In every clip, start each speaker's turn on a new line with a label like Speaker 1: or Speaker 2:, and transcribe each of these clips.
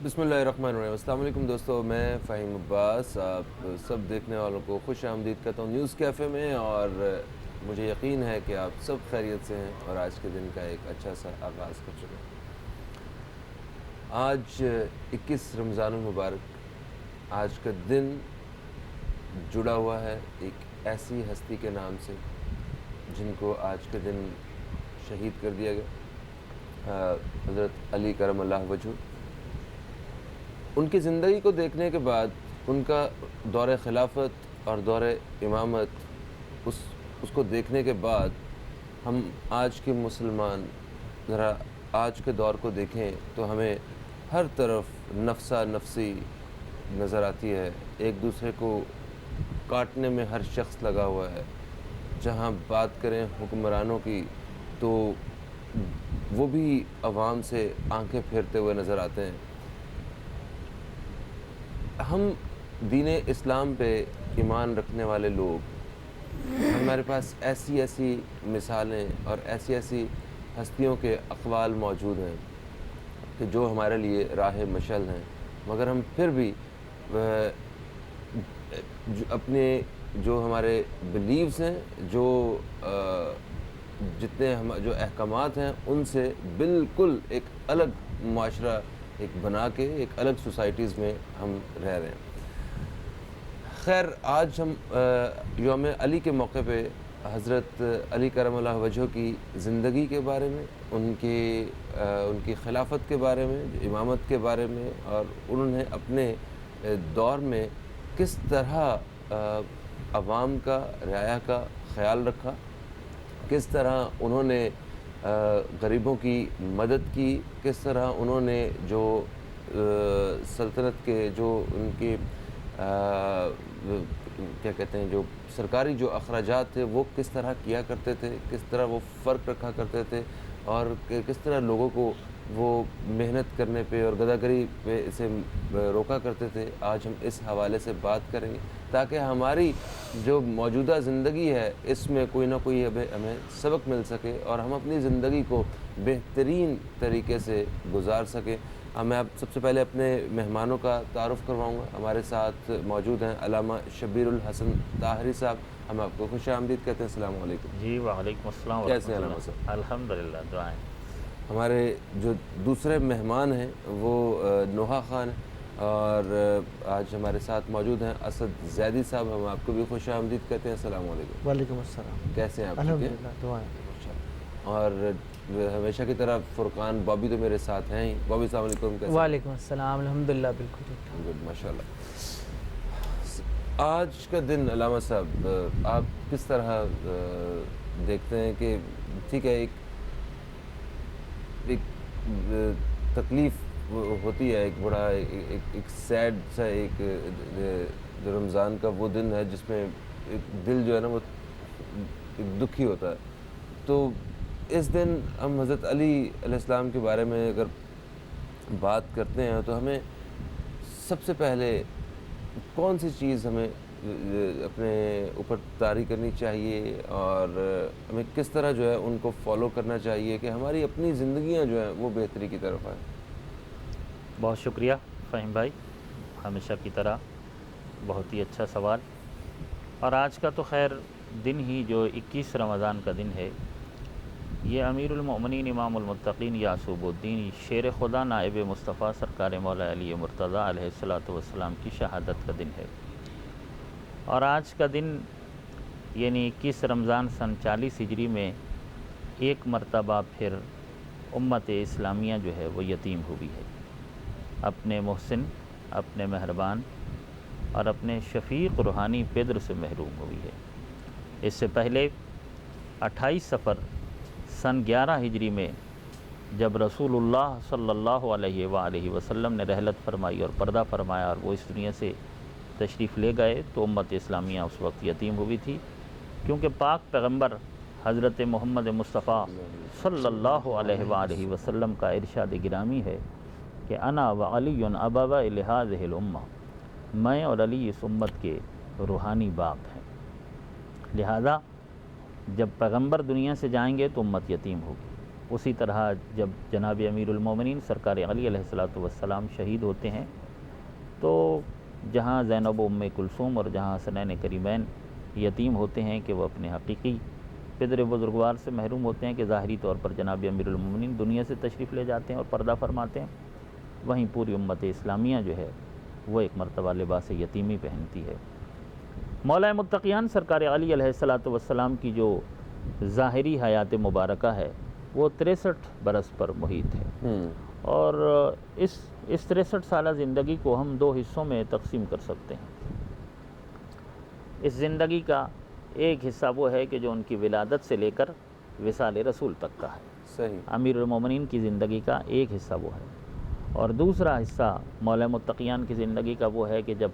Speaker 1: बिस्मिल्लाहिर्रहमानिर्रहीम। अस्सलाम वालेकुम दोस्तों, मैं फ़हीम अब्बास आप सब देखने वालों को खुश आमदीद कहता हूँ न्यूज़ कैफ़े में। और मुझे यकीन है कि आप सब खैरियत से हैं और आज के दिन का एक अच्छा सा आगाज़ कर चुके हैं। आज 21 रमज़ानुल मुबारक, आज का दिन जुड़ा हुआ है एक ऐसी हस्ती के नाम से जिनको आज के दिन शहीद कर दिया गया, हज़रत अली करमल्लाहु वजहू। उनकी ज़िंदगी को देखने के बाद, उनका दौर खिलाफत और दौर इमामत उसको देखने के बाद, हम आज के मुसलमान ज़रा आज के दौर को देखें तो हमें हर तरफ नफसा नफसी नज़र आती है। एक दूसरे को काटने में हर शख्स लगा हुआ है। जहाँ बात करें हुक्मरानों की तो वो भी अवाम से आंखें फेरते हुए नज़र आते हैं। हम दीन इस्लाम पे ईमान रखने वाले लोग, हमारे पास ऐसी ऐसी मिसालें और ऐसी ऐसी हस्तियों के अक़वाल मौजूद हैं कि जो हमारे लिए राह मशअल हैं, मगर हम फिर भी अपने जो हमारे बिलीव्स हैं, जितने हम जो अहकामात हैं, उनसे बिल्कुल एक अलग मुआशरा एक बना के एक अलग सोसाइटीज़ में हम रह रहे हैं। खैर, आज हम यौम अली के मौके पे हज़रत अली करमल्लाहु वजहू की ज़िंदगी के बारे में, उनकी खिलाफत के बारे में, इमामत के बारे में, और उन्होंने अपने दौर में किस तरह अवाम का, रियाया का ख़याल रखा, किस तरह उन्होंने गरीबों की मदद की, किस तरह उन्होंने जो सल्तनत के जो उनके क्या कहते हैं, जो सरकारी जो अखराजात थे वो किस तरह किया करते थे, किस तरह वो फ़र्क रखा करते थे, और किस तरह लोगों को वो मेहनत करने पे और गदागरी पे से रोका करते थे। आज हम इस हवाले से बात करेंगे ताकि हमारी जो मौजूदा ज़िंदगी है इसमें कोई ना कोई हमें सबक मिल सके और हम अपनी ज़िंदगी को बेहतरीन तरीके से गुजार सकें। मैं आप सबसे पहले अपने मेहमानों का तारुफ़ करवाऊँगा। हमारे साथ मौजूद हैं अल्लामा शब्बीरुल हसन ताहरी साहब। हम आपको खुश आमदीद कहते हैं। अस्सलाम वालेकुम।
Speaker 2: जी वालेकुम अस्सलाम।
Speaker 1: कैसे हैं अल्लामा साहब?
Speaker 2: अल्हम्दुलिल्लाह, दुआएं।
Speaker 1: हमारे जो दूसरे मेहमान हैं वो नोहा ख़ान हैं, और आज हमारे साथ मौजूद हैं असद ज़ैदी साहब। हम आपको भी खुश आमदीद कहते हैं। अस्सलाम वालेकुम।
Speaker 3: वालेकुम अस्सलाम।
Speaker 1: कैसे हैं आप? ठीक हैं?
Speaker 3: अल्हम्दुलिल्लाह, दुआएं।
Speaker 1: और हमेशा की तरह फ़ुरक़ान बॉबी तो मेरे साथ हैं ही। बॉबी अस्सलाम वालेकुम। कैसे?
Speaker 3: वालेकुम अस्सलाम। अल्हम्दुलिल्लाह, बिल्कुल ठीक।
Speaker 1: गुड, माशाल्लाह। आज का दिन अल्लामा साहब, आप किस तरह देखते हैं कि ठीक है, एक तकलीफ़ होती है, एक बड़ा एक सैड सा जो रमज़ान का वो दिन है जिसमें एक दिल जो है ना वो एक दुखी होता है। तो इस दिन हम हज़रत अली अलैहिस्सलाम के बारे में अगर बात करते हैं तो हमें सबसे पहले कौन सी चीज़ हमें अपने ऊपर तारी करनी चाहिए और हमें किस तरह जो है उनको फॉलो करना चाहिए कि हमारी अपनी ज़िंदगियां जो हैं वो बेहतरी की तरफ आएँ?
Speaker 2: बहुत शुक्रिया फ़हीम भाई, हमेशा की तरह बहुत ही अच्छा सवाल। और आज का तो खैर दिन ही जो 21 रमज़ान का दिन है, ये अमीरुल मोमिनीन इमामुल मुत्तकीन यासूबुद्दीन शेर खुदा नाइब मुस्तफ़ा सरकार मौला अली मुर्तज़ा अलैहिस्सलातु वस्सलाम की शहादत का दिन है। और आज का दिन यानी 21 रमज़ान सन 40 हिजरी में एक मरतबा फिर उम्मत इस्लामिया जो है वो यतीम हुई है, अपने मोहसिन, अपने मेहरबान और अपने शफ़ीक़ रूहानी पेदर से महरूम हुई है। इससे पहले 28 सफ़र सन 11 हिजरी में जब रसूलुल्लाह सल्लल्लाहु अलैहि वसल्लम ने रहलत फरमाई और पर्दा फरमाया और वो इस दुनिया से तशरीफ़ ले गए, तो उम्मत इस्लामिया उस वक्त यतीम हुई थी, क्योंकि पाक पैगम्बर हज़रत मोहम्मद मुस्तफ़ा सल्लल्लाहु अलैहि वसल्लम का इरशाद गिरामी है कि अना व अलीयुन अबवा लिहाज़िहिल उम्मा, मैं और अली इस उम्मत के रूहानी बाप हैं। लिहाजा जब पैगम्बर दुनिया से जाएंगे तो उम्मत यतीम होगी। उसी तरह जब जनाब अमीरुल मोमिनीन सरकार अली अलैहिस्सलातु वस्सलाम शहीद होते हैं तो जहाँ ज़ैनब उम्मे कुलसूम और जहाँ हसनैन करीमैन यतीम होते हैं कि वो अपने हकीकी पिदर बुजुर्गवार से महरूम होते हैं कि ज़ाहरी तौर पर जनाब अमीरुल मोमिनीन दुनिया से तशरीफ़ ले जाते हैं और पर्दा फरमाते हैं, वहीं पूरी उम्मत इस्लामिया जो है वो एक मरतबा लिबास यतीमी पहनती है। मौला मुत्तक़ियान सरकार अली अलैहिस्सलातु वस्सलाम की जो ज़ाहरी हयात मुबारका है वो 63 बरस पर मुहित है और इस 63 साला ज़िंदगी को हम दो हिस्सों में तकसीम कर सकते हैं। इस ज़िंदगी का एक हिस्सा वो है कि जो उनकी विलादत से लेकर विसाल रसूल तक का है,
Speaker 1: सही।
Speaker 2: अमीरुल मोमिनीन की ज़िंदगी का एक हिस्सा वो है, और दूसरा हिस्सा मौला मुत्तक़ियान की ज़िंदगी का वो है कि जब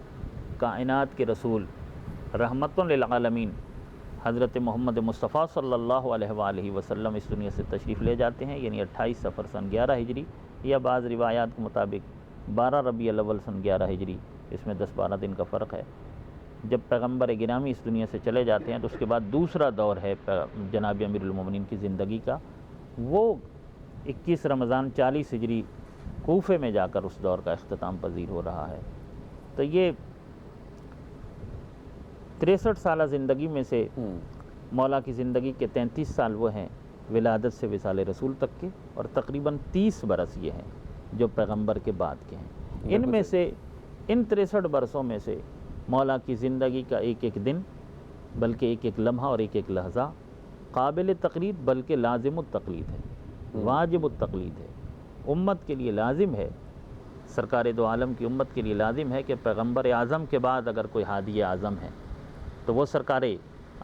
Speaker 2: कायनात के रसूल रहमतुन लिल आलमीन हज़रत मोहम्मद मुस्तफ़ा सल्लल्लाहु अलैहि वसल्लम इस दुनिया से तशरीफ़ ले जाते हैं, यानी 28 सफ़र सन 11 हिजरी या बाज़ रिवायात के मुताबिक 12 रबीउल अव्वल सन 11 हिजरी, इसमें 10-12 दिन का फ़र्क है। जब पैगम्बर गिरामी इस दुनिया से चले जाते हैं तो उसके बाद दूसरा दौर है जनाब अमीरुल मोमिनीन की ज़िंदगी का, वो 21 रमज़ान 40 हिजरी कूफे में जाकर उस दौर का इख्तिताम पजीर हो रहा है। तो ये 63 साला ज़िंदगी में से मौला की ज़िंदगी के 33 साल वो हैं विलादत से विसाल रसूल तक के, और तकरीबन 30 बरस ये हैं जो पैगम्बर के बाद के हैं। इनमें से इन 63 बरसों में से मौला की ज़िंदगी का एक एक दिन, बल्कि एक एक लम्हा और एक एक लहज़ा काबिल तक़लीद बल्कि लाज़िमुत तक़लीद है, वाजिबुत तक़लीद है। उम्मत के लिए लाजिम है, सरकार दो आलम की उम्मत के लिए लाजिम है कि पैगम्बर आज़म के बाद अगर कोई हादी आज़म है तो वो सरकार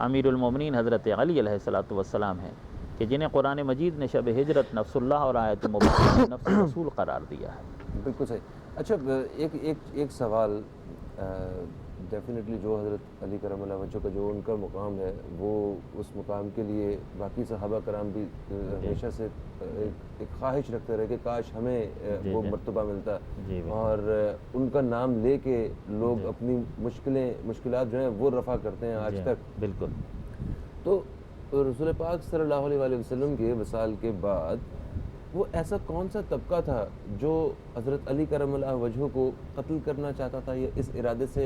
Speaker 2: अमीरुल मोमिनीन हज़रत अली अलैहिस्सलातु वस्सलाम हैं कि जिन्हें कुरान मजीद ने शब हिजरत नफ्सुल्लाह और आयत मुबारक नफ्स रसूल करार दिया है।
Speaker 1: बिल्कुल सही। अच्छा, एक सवाल, डेफिनेटली जो हज़रत अली करम वजह का जो उनका मुकाम है वो उस मुकाम के लिए बाकी सहाबा कराम भी हमेशा से एक ख्वाहिश रखते रहे कि काश हमें वो मर्तबा मिलता, और उनका नाम लेके लोग अपनी मुश्किलात जो हैं वो रफ़ा करते हैं आज तक।
Speaker 2: बिल्कुल।
Speaker 1: तो रसूल पाक सल्लल्लाहु अलैहि वसल्लम के वसाल के बाद वो ऐसा कौन सा तबका था जो हज़रत अली करमल्लाहु वजहू को कत्ल करना चाहता था, या इस इरादे से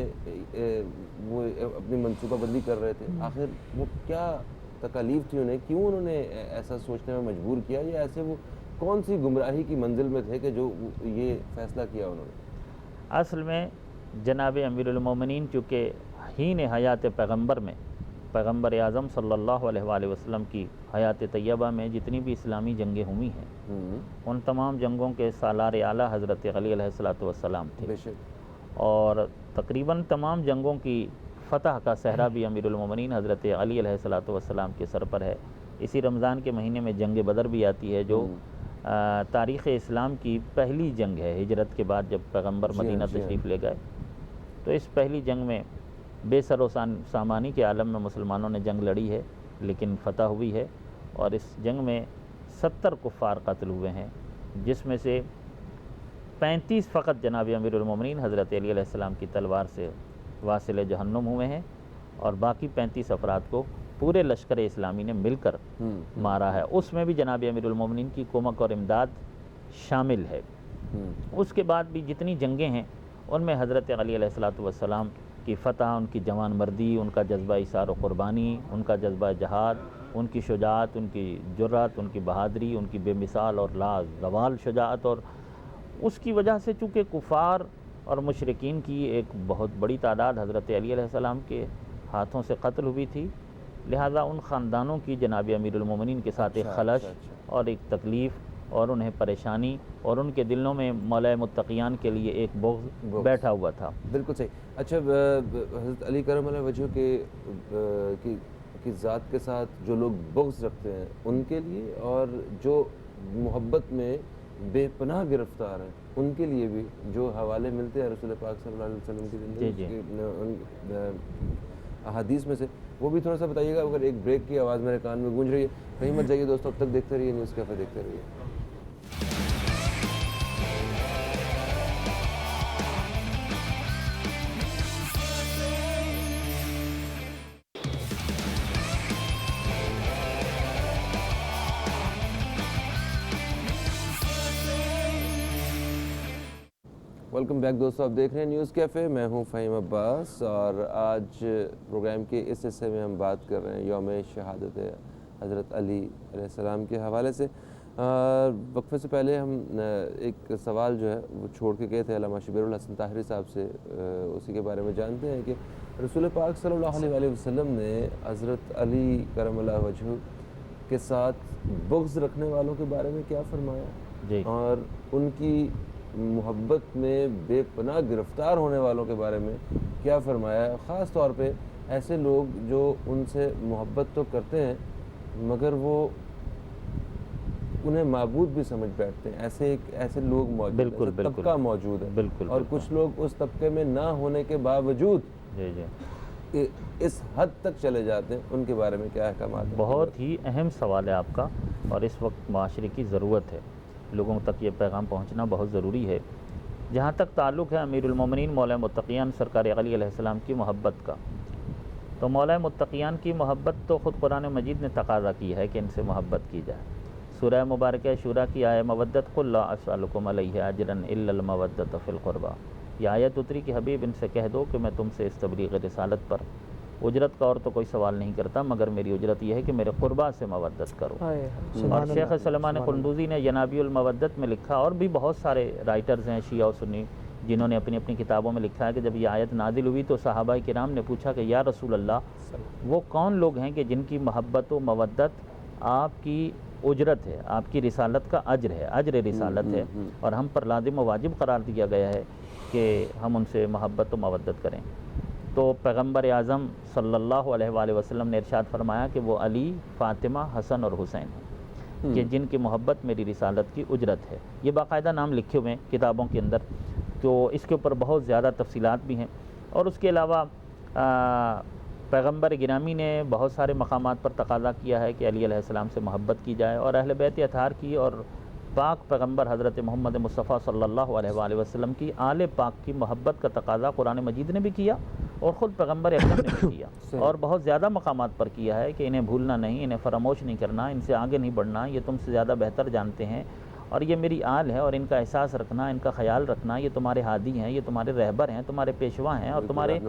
Speaker 1: वो अपनी मनसूबाबंदी कर रहे थे? आखिर वो क्या तकालीफ थी उन्हें, क्यों उन्होंने ऐसा सोचने में मजबूर किया, या ऐसे वो कौन सी गुमराही की मंजिल में थे कि जो ये फ़ैसला किया उन्होंने?
Speaker 2: असल में जनाब अमीरुल मोमिनीन चूँकि हीन हयात पैगम्बर में पैगम्बर आज़म सल्लल्लाहु अलैहि वसल्लम की हयात तैयबा में जितनी भी इस्लामी जंगें हुई हैं उन तमाम जंगों के सालार आला हज़रत अली अलैहिस्सलातु वस्सलाम थे, और तकरीबन तमाम जंगों की फ़तह का सहरा भी अमीरुल मोमिनीन हज़रत अली अलैहिस्सलातु वस्सलाम के सर पर है। इसी रमज़ान के महीने में जंग बदर भी आती है जो तारीख़ इस्लाम की पहली जंग है हिजरत के बाद, जब पैगम्बर मदीना तशरीफ़ ले गए। तो इस पहली जंग में बेसरो सामानी के आलम में मुसलमानों ने जंग लड़ी है, लेकिन फ़तह हुई है, और इस जंग में 70 कुफ़ार कत्ल हुए हैं, जिसमें से 35 फ़कत जनाब अमीरुल मोमिनीन हज़रत अली अलैहिस्सलाम की तलवार से वासिल जहन्नुम हुए हैं, और बाकी 35 अफराद को पूरे लश्कर इस्लामी ने मिलकर मारा है। उसमें भी जनाब अमीरुल मोमिनीन की कुमक और इमदाद शामिल है। उसके बाद भी जितनी जंगें हैं उनमें हज़रत अली अलैहिस्सलातु वस्सलाम की फ़तह, उनकी जवान मर्दी, उनका जज्बा इसार व क़ुरबानी, उनका जज्बा जहाद, उनकी शुजाअत, उनकी जुर्रत, उनकी बहादरी, उनकी बेमिसाल और लाज़वाल शुजाअत, और उसकी वजह से चूँकि कुफ़ार और मुशरिकीन की एक बहुत बड़ी तादाद हज़रत अली अलैहिस्सलाम के हाथों से कत्ल हुई थी, लिहाजा उन ख़ानदानों की जनाब अमीरुल मोमिनीन के साथ एक खलश और एक तकलीफ़ और उन्हें परेशानी, और उनके दिलों में मौला मुत्तक़ियान के लिए एक बुग़्ज़ बैठा हुआ था।
Speaker 1: बिल्कुल सही। अच्छा, हज़रत अली करमल्लाहु वजहू की ज़ात के साथ जो लोग बुग़्ज़ रखते हैं उनके लिए, और जो मोहब्बत में बेपनाह गिरफ़्तार हैं उनके लिए भी जो हवाले मिलते हैं रसूल पाक सल्लल्लाहु अलैहि वसल्लम की ज़िंदगी अहादीस में से, वो भी थोड़ा सा बताइएगा। अगर एक ब्रेक की आवाज़ मेरे कान में गूंज रही है, कहीं मत जाइए दोस्तों, अब तक देखते रहिए न्यूज़ कैफ़े, देखते रहिए। वेलकम बैक दोस्तों, आप देख रहे हैं न्यूज़ कैफ़े। मैं हूं फ़हीम अब्बास और आज प्रोग्राम के इस हिस्से में हम बात कर रहे हैं यौम शहादत हज़रत अली अलैहिस्सलाम के हवाले से। वक्फे से पहले हम एक सवाल जो है वो छोड़ के गए थे अल्लामा शबीरुल हसन ताहरी साहब से, उसी के बारे में जानते हैं कि रसूल पाक सल्लल्लाहु अलैहि वसल्लम ने हज़रत अली करमल्लाहु वजहू के साथ बुग़्ज़ रखने वालों के बारे में क्या फरमाया
Speaker 2: जी।
Speaker 1: और उनकी मोहब्बत में बेपनाह गिरफ़्तार होने वालों के बारे में क्या फरमाया। ख़ास तौर पे ऐसे लोग जो उनसे मोहब्बत तो करते हैं मगर वो उन्हें माबूद भी समझ बैठते हैं, ऐसे लोग मौजूद हैं,
Speaker 2: बिल्कुल,
Speaker 1: ऐसा
Speaker 2: बिल्कुल।
Speaker 1: तबका मौजूद है।
Speaker 2: बिल्कुल,
Speaker 1: और
Speaker 2: बिल्कुल।
Speaker 1: कुछ लोग उस तबके में ना होने के बावजूद
Speaker 2: जी जी,
Speaker 1: इस हद तक चले जाते हैं, उनके बारे में क्या अहकाम हैं?
Speaker 2: बहुत ही अहम सवाल है आपका और इस वक्त माशरे की ज़रूरत है, लोगों तक ये पैगाम पहुंचना बहुत ज़रूरी है। जहाँ तक ताल्लुक़ है अमीरुल मोमिनीन मौला मुत्तक़ियान सरकार अली अलैहिस्सलाम की मोहब्बत का, तो मौला मुत्तक़ियान की मोहब्बत तो ख़ुद कुरान मजीद ने तकाज़ा की है कि इनसे मोहब्बत की जाए। सूरह मुबारक शुरा की आय मवद्दत कुल ला अस्अलुकुम अलैहि अजरन इल्लल मवद्दत फ़िल क़ुरबा। यह आयत उतरी कि हबीब इनसे कह दो कि मैं तुमसे इस तबलीग रिसालत पर उजरत का और तो कोई सवाल नहीं करता, मगर मेरी उजरत यह है कि मेरे क़ुरबा से मवद्दत करो। और शेख सलमान कुंदूज़ी ने जनाबियुल मवद्दत में लिखा, और भी बहुत सारे राइटर्स हैं शिया और सुन्नी जिन्होंने अपनी अपनी किताबों में लिखा है कि जब ये आयत नाजिल हुई तो सहाबा किराम ने पूछा कि या रसूल अल्लाह, वो कौन लोग हैं कि जिनकी मोहब्बत व मवद्दत आपकी उजरत है, आपकी रिसालत का अज्र है, अज्र रिसालत है, और हम पर लाजिम व वाजिब करार दिया गया है कि हम उनसे मोहब्बत व मवद्दत करें। तो पैगम्बर आज़म सल्लल्लाहु अलैहि वसल्लम ने इरशाद फरमाया कि वो अली, फ़ातिमा, हसन और हुसैन हैं कि जिनकी मोहब्बत मेरी रिसालत की उजरत है। ये बाकायदा नाम लिखे हुए हैं किताबों के अंदर, तो इसके ऊपर बहुत ज़्यादा तफसीलात भी हैं। और उसके अलावा पैगम्बर गिरामी ने बहुत सारे मकामात पर तकाज़ा किया है कि अली अलैहिस्सलाम से मोहब्बत की जाए, और अहले बैत अतहार की और पाक पैगम्बर हज़रत मोहम्मद मुस्तफ़ा सल्लल्लाहु अलैहि वसल्लम की आले पाक की मोहब्बत का तकाज़ा कुरान मजीद ने भी किया और ख़ुद पैगम्बर अकरम ने भी किया और बहुत ज़्यादा मकामात पर किया है कि इन्हें भूलना नहीं, इन्हें फरामोश नहीं करना, इनसे आगे नहीं बढ़ना, ये तुमसे ज़्यादा बेहतर जानते हैं और ये मेरी आल है, और इनका एहसास रखना, इनका ख्याल रखना, ये तुम्हारे हादी हैं, ये तुम्हारे रहबर हैं, तुम्हारे पेशवा हैं और तुम्हारे,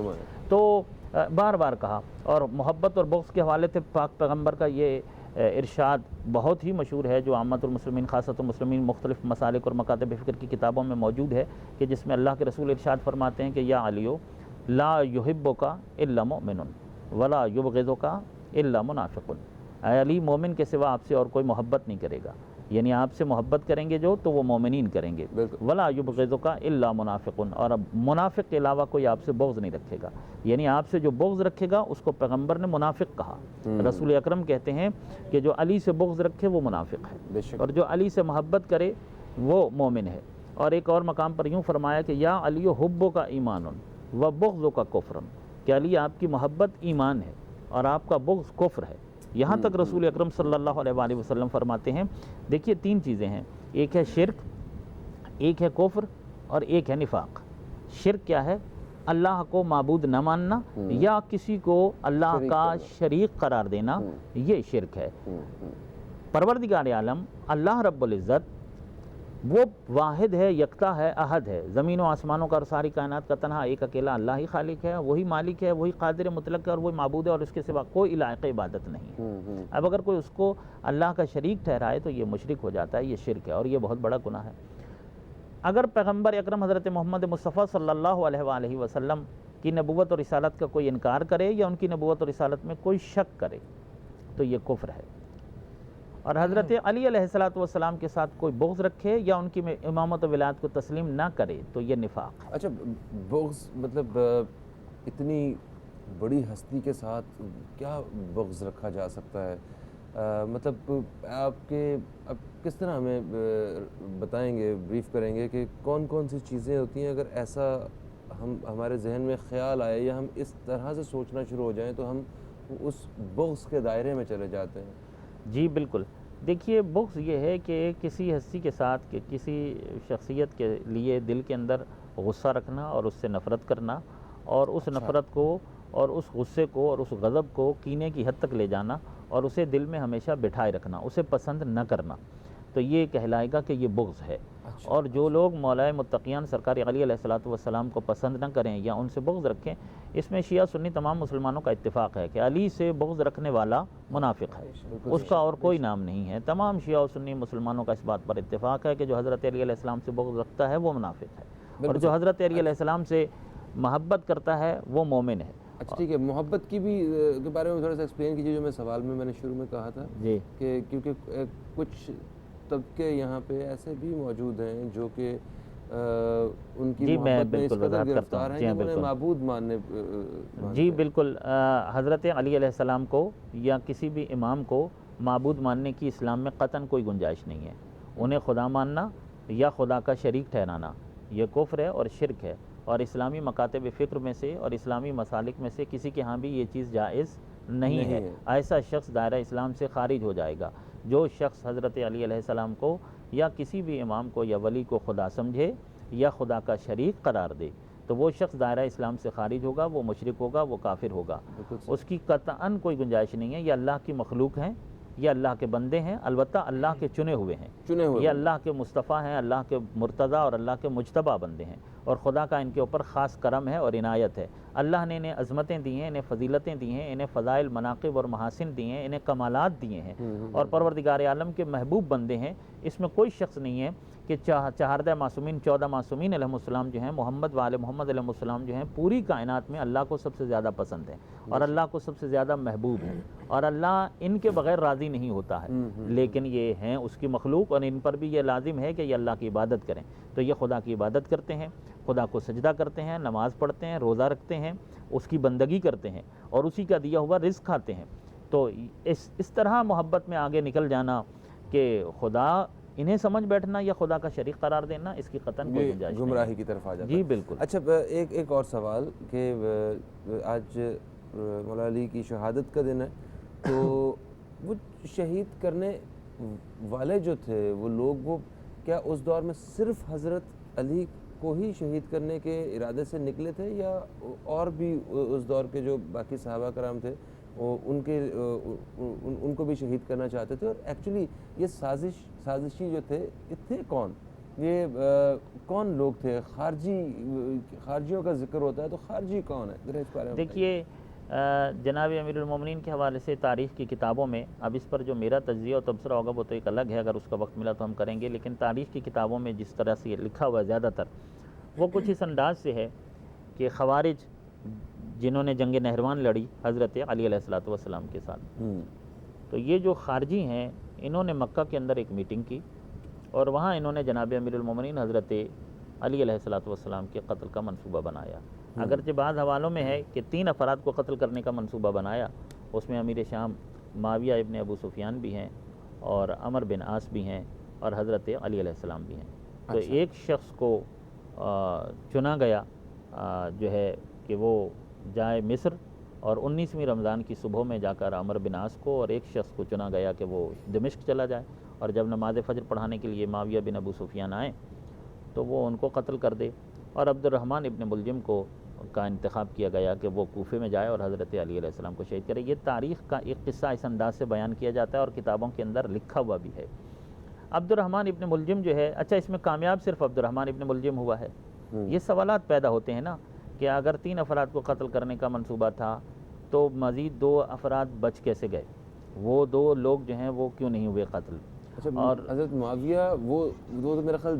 Speaker 2: तो बार बार कहा। और मोहब्बत और बुग़्ज़ के हवाले से पाक पैगम्बर का ये इरशाद बहुत ही मशहूर है, जो आम्मतुल मुस्लिमीन खासतुल मुस्लिमीन मुख्तलिफ़ मसालिक और मकातिब फ़िक्र की किताबों में मौजूद है, कि जिसमें अल्लाह के रसूल इरशाद फरमाते हैं कि या अलियो ला युहिब्बुका इल्ला मुमिनुन वला युबग़िज़ुका इल्ला मुनाफ़िक़ुन। ऐ अली, मोमिन के सिवा आपसे और कोई मोहब्बत नहीं करेगा, यानी आपसे मोहब्बत करेंगे जो तो वो मोमिनीन करेंगे। वला युबग़िज़ुका इल्ला मुनाफ़िक़ुन, और अब मुनाफ़िक़ के अलावा कोई आपसे बुग़्ज़ नहीं रखेगा, यानी आपसे जो बुग़्ज़ रखेगा उसको पैगम्बर ने मुनाफ़िक़ कहा। रसूल अकरम कहते हैं कि जो अली से बुग़्ज़ रखे वो मुनाफ़िक़ है, और जो अली से मोहब्बत करे वो मोमिन है। और एक और मकाम पर यूँ फरमाया कि या अली हुब्बुका ईमानुन व बुग़्ज़ुका कुफ़्रुन, कि अली आपकी मोहब्बत ईमान है और आपका बुग़्ज़ कुफ़्र है। यहाँ तक रसूल अकरम सल्लल्लाहु अलैहि वसल्लम फरमाते हैं, देखिए 3 चीज़ें हैं, एक है शिर्क, एक है कुफ्र और एक है निफाक। शिर्क क्या है? अल्लाह को माबूद न मानना या किसी को अल्लाह का शरीक करार देना, ये शिर्क है। परवरदिगार आलम अल्लाह रब्बुल इज़्ज़त वो वाहिद है, यकता है, अहद है, ज़मीन व आसमानों का और सारी कायनात का तन्हा एक अकेला अल्लाह ही खालिक है, वही मालिक है, वही कादिर मुतलक है और वही माबूद है, और उसके सिवा कोई लायक इबादत नहीं है। अब अगर कोई उसको अल्लाह का शरीक ठहराए तो ये मुशरिक हो जाता है, ये शिर्क है और ये बहुत बड़ा गुनाह है। अगर पैगम्बर अकरम हज़रत मोहम्मद मुस्तफ़ा सल्लल्लाहु अलैहि वसल्लम की नबूवत और रिसालत का कोई इनकार करे या उनकी नबूवत और रिसालत में कोई शक करे तो ये कुफ्र है। और हज़रत अली अलैहिस्सलातु वस्सलाम के साथ कोई बुग़्ज़ रखे या उनकी इमामत व विलायत को तस्लीम ना करे तो ये निफाक है।
Speaker 1: अच्छा, बुग़्ज़ मतलब इतनी बड़ी हस्ती के साथ क्या बुग़्ज़ रखा जा सकता है? मतलब आप किस तरह हमें बताएंगे, ब्रीफ़ करेंगे कि कौन कौन सी चीज़ें होती हैं, अगर ऐसा हमारे जहन में ख़्याल आए या हम इस तरह से सोचना शुरू हो जाएं तो हम उस बुग़्ज़ के दायरे में चले जाते हैं।
Speaker 2: जी बिल्कुल, देखिए बुग़्ज़ ये है कि किसी हस्ती के साथ कि किसी शख्सियत के लिए दिल के अंदर गुस्सा रखना और उससे नफ़रत करना, और उस नफ़रत को और उस गुस्से को और उस गज़ब को कीने की हद तक ले जाना और उसे दिल में हमेशा बिठाए रखना, उसे पसंद न करना, तो ये कहलाएगा कि ये बुग़्ज़ है। और जो लोग मौलाए मुत्तक़ियान सरकार अली अलैहिस्सलातु वस्सलाम को पसंद न करें या उनसे बुग़्ज़ रखें, इसमें शिया सुन्नी तमाम मुसलमानों का इत्तिफ़ाक़ है कि अली से बुग़्ज़ रखने वाला मुनाफिक है, उसका और कोई नाम नहीं है। तमाम शिया और सुन्नी मुसलमानों का इस बात पर इत्तिफ़ाक़ है कि जो हज़रत अली अलैहिस्सलाम से बुग़्ज़ रखता है वो मुनाफिक है, और जो हज़रत अली अलैहिस्सलाम से मोहब्बत करता है वो मोमिन है।
Speaker 1: अच्छा ठीक है, मोहब्बत की भी के बारे में थोड़ा सा एक्सप्लेन कीजिए, जो मैं सवाल में मैंने शुरू में कहा था
Speaker 2: जी
Speaker 1: कि क्योंकि कुछ तबके यहाँ पे ऐसे भी मौजूद हैं जो कि उनकी
Speaker 2: जी, मैं
Speaker 1: मोहब्बत में इस
Speaker 2: बिल्कुल
Speaker 1: कदर
Speaker 2: वज़ाहत करता
Speaker 1: गिरफ्तार
Speaker 2: हूँ।
Speaker 1: हैं
Speaker 2: जी
Speaker 1: कि
Speaker 2: हाँ,
Speaker 1: उन्हें
Speaker 2: बिल्कुल।
Speaker 1: माबूद
Speaker 2: जी बिल्कुल, हज़रत अली अलैहिस्सलाम को या किसी भी इमाम को माबूद मानने की इस्लाम में क़तन कोई गुंजाइश नहीं है। उन्हें खुदा मानना या खुदा का शरीक ठहराना ये कुफ्र है और शिरक है, और इस्लामी मकातब फ़िक्र में से और इस्लामी मसालिक में से किसी के यहाँ भी ये चीज़ जायज़ नहीं है। ऐसा शख्स दायरा इस्लाम से खारिज हो जाएगा। जो शख्स हज़रत अली अलैहिस्सलाम को या किसी भी इमाम को या वली को खुदा समझे या खुदा का शरीक करार दे, तो वो शख्स दायरा इस्लाम से खारिज होगा, वो मुशरिक होगा, वो काफिर होगा। उसकी कतअन कोई गुंजाइश नहीं है। ये अल्लाह की मखलूक हैं, ये अल्लाह के बंदे हैं, अलबत्ता अल्लाह के चुने हुए हैं, ये अल्लाह के मुस्तफ़ा हैं, अल्लाह के मुर्तज़ा और अल्लाह के मुजतबा बंदे हैं, और खुदा का इनके ऊपर ख़ास करम है और इनायत है। अल्लाह ने इन्हें अज़मतें दी हैं, इन्हें फ़जीलतें दी हैं, इन्हें फ़ज़ाइल मनाक़िब और महासिन दिए हैं, इन्हें कमालात दिए हैं, और परवरदिगार आलम के महबूब बंदे हैं। इसमें कोई शख्स नहीं है कि 14 मासूमीन 14 मासूमीन अलैहिस्सलाम जो हैं, मोहम्मद वाले मोहम्मद अलैहिस्सलाम जो हैं, पूरी कायनात में अल्लाह को सबसे ज़्यादा पसंद है और अल्लाह को सबसे ज़्यादा महबूब है, और अल्लाह इनके बग़ैर राज़ी नहीं होता है। लेकिन ये हैं उसकी मखलूक, और इन पर भी ये लाजिम है कि ये अल्लाह की इबादत करें। तो ये खुदा की इबादत करते हैं, खुदा को सजदा करते हैं, नमाज़ पढ़ते हैं, रोज़ा रखते हैं, उसकी बंदगी करते हैं, और उसी का दिया हुआ रिज़्क़ खाते हैं। तो इस तरह मोहब्बत में आगे निकल जाना कि खुदा इन्हें समझ बैठना या खुदा का शरीक करार देना, इसकी कतन कोई गुंजाइश नहीं,
Speaker 1: गुमराही की तरफ आ जाता
Speaker 2: है। जी बिल्कुल।
Speaker 1: अच्छा, एक और सवाल कि आज मौला अली की शहादत का दिन है, तो वो शहीद करने वाले जो थे वो लोग, वो क्या उस दौर में सिर्फ हज़रत अली को ही शहीद करने के इरादे से निकले थे, या और भी उस दौर के जो बाकी सहाबा कराम थे वो उनको भी शहीद करना चाहते थे? और एक्चुअली ये साजिशी जो थे, ये थे कौन? ये कौन लोग थे? खारजियों का जिक्र होता है, तो खारजी कौन है? ज़रा इस बारे में
Speaker 2: देखिए, जनाब अमीरुल मोमिनीन के हवाले से तारीख़ की किताबों में, अब इस पर जो मेरा तज्ज़िया और तबसरा होगा वो तो एक अलग है, अगर उसका वक्त मिला तो हम करेंगे, लेकिन तारीख़ की किताबों में जिस तरह से ये लिखा हुआ है ज़्यादातर, वो कुछ इस अंदाज से है कि ख़वारिज जिन्होंने जंग नहरवान लड़ी हज़रत अली अलैहिस्सलातु वस्सलाम के साथ, तो ये जो खारजी हैं, इन्होंने मक्का के अंदर एक मीटिंग की, और वहाँ इन्होंने जनाब अमीरुल मोमिनीन हज़रत अली अलैहिस्सलातु वस्सलाम के कत्ल का मंसूबा बनाया। अगरचे बाद हवालों में है कि 3 अफराद को कत्ल करने का मंसूबा बनाया, उसमें अमीर शाम माविया इब्न अबू सुफियान भी हैं, और अमर बिन आस भी हैं, और हज़रत अली अलैहिस्सलाम भी हैं। तो एक शख्स को चुना गया जो है कि वो जाए मिस्र, और 19वीं रमज़ान की सुबह में जाकर अमर बिन आस को, और एक शख्स को चुना गया कि वो दमिश्क चला जाए, और जब नमाज फ़जर पढ़ाने के लिए माविया बिन अबू सुफियान आए तो वो उनको कत्ल कर दे, और अब्दुर्रहमान इब्न मुलजिम का इंतखाब किया गया कि वो कूफे में जाए और हज़रत अली अलैहिस्सलाम को शहीद करे। ये तारीख़ का एक किस्सा इस अंदाज से बयान किया जाता है और किताबों के अंदर लिखा हुआ भी है। अब्दुर्रहमान इब्न मुलजिम जो है, अच्छा इसमें कामयाब सिर्फ अब्दुर्रहमान इब्न मुलजिम हुआ है? ये सवालात पैदा होते हैं ना कि अगर 3 अफराद को कत्ल करने का मंसूबा था तो मज़ीद 2 अफराद बच कैसे गए? वो 2 लोग जो हैं वो क्यों नहीं हुए कत्ल?
Speaker 1: अच्छा, और हज़रत मुआविया वो तो मेरा ख्याल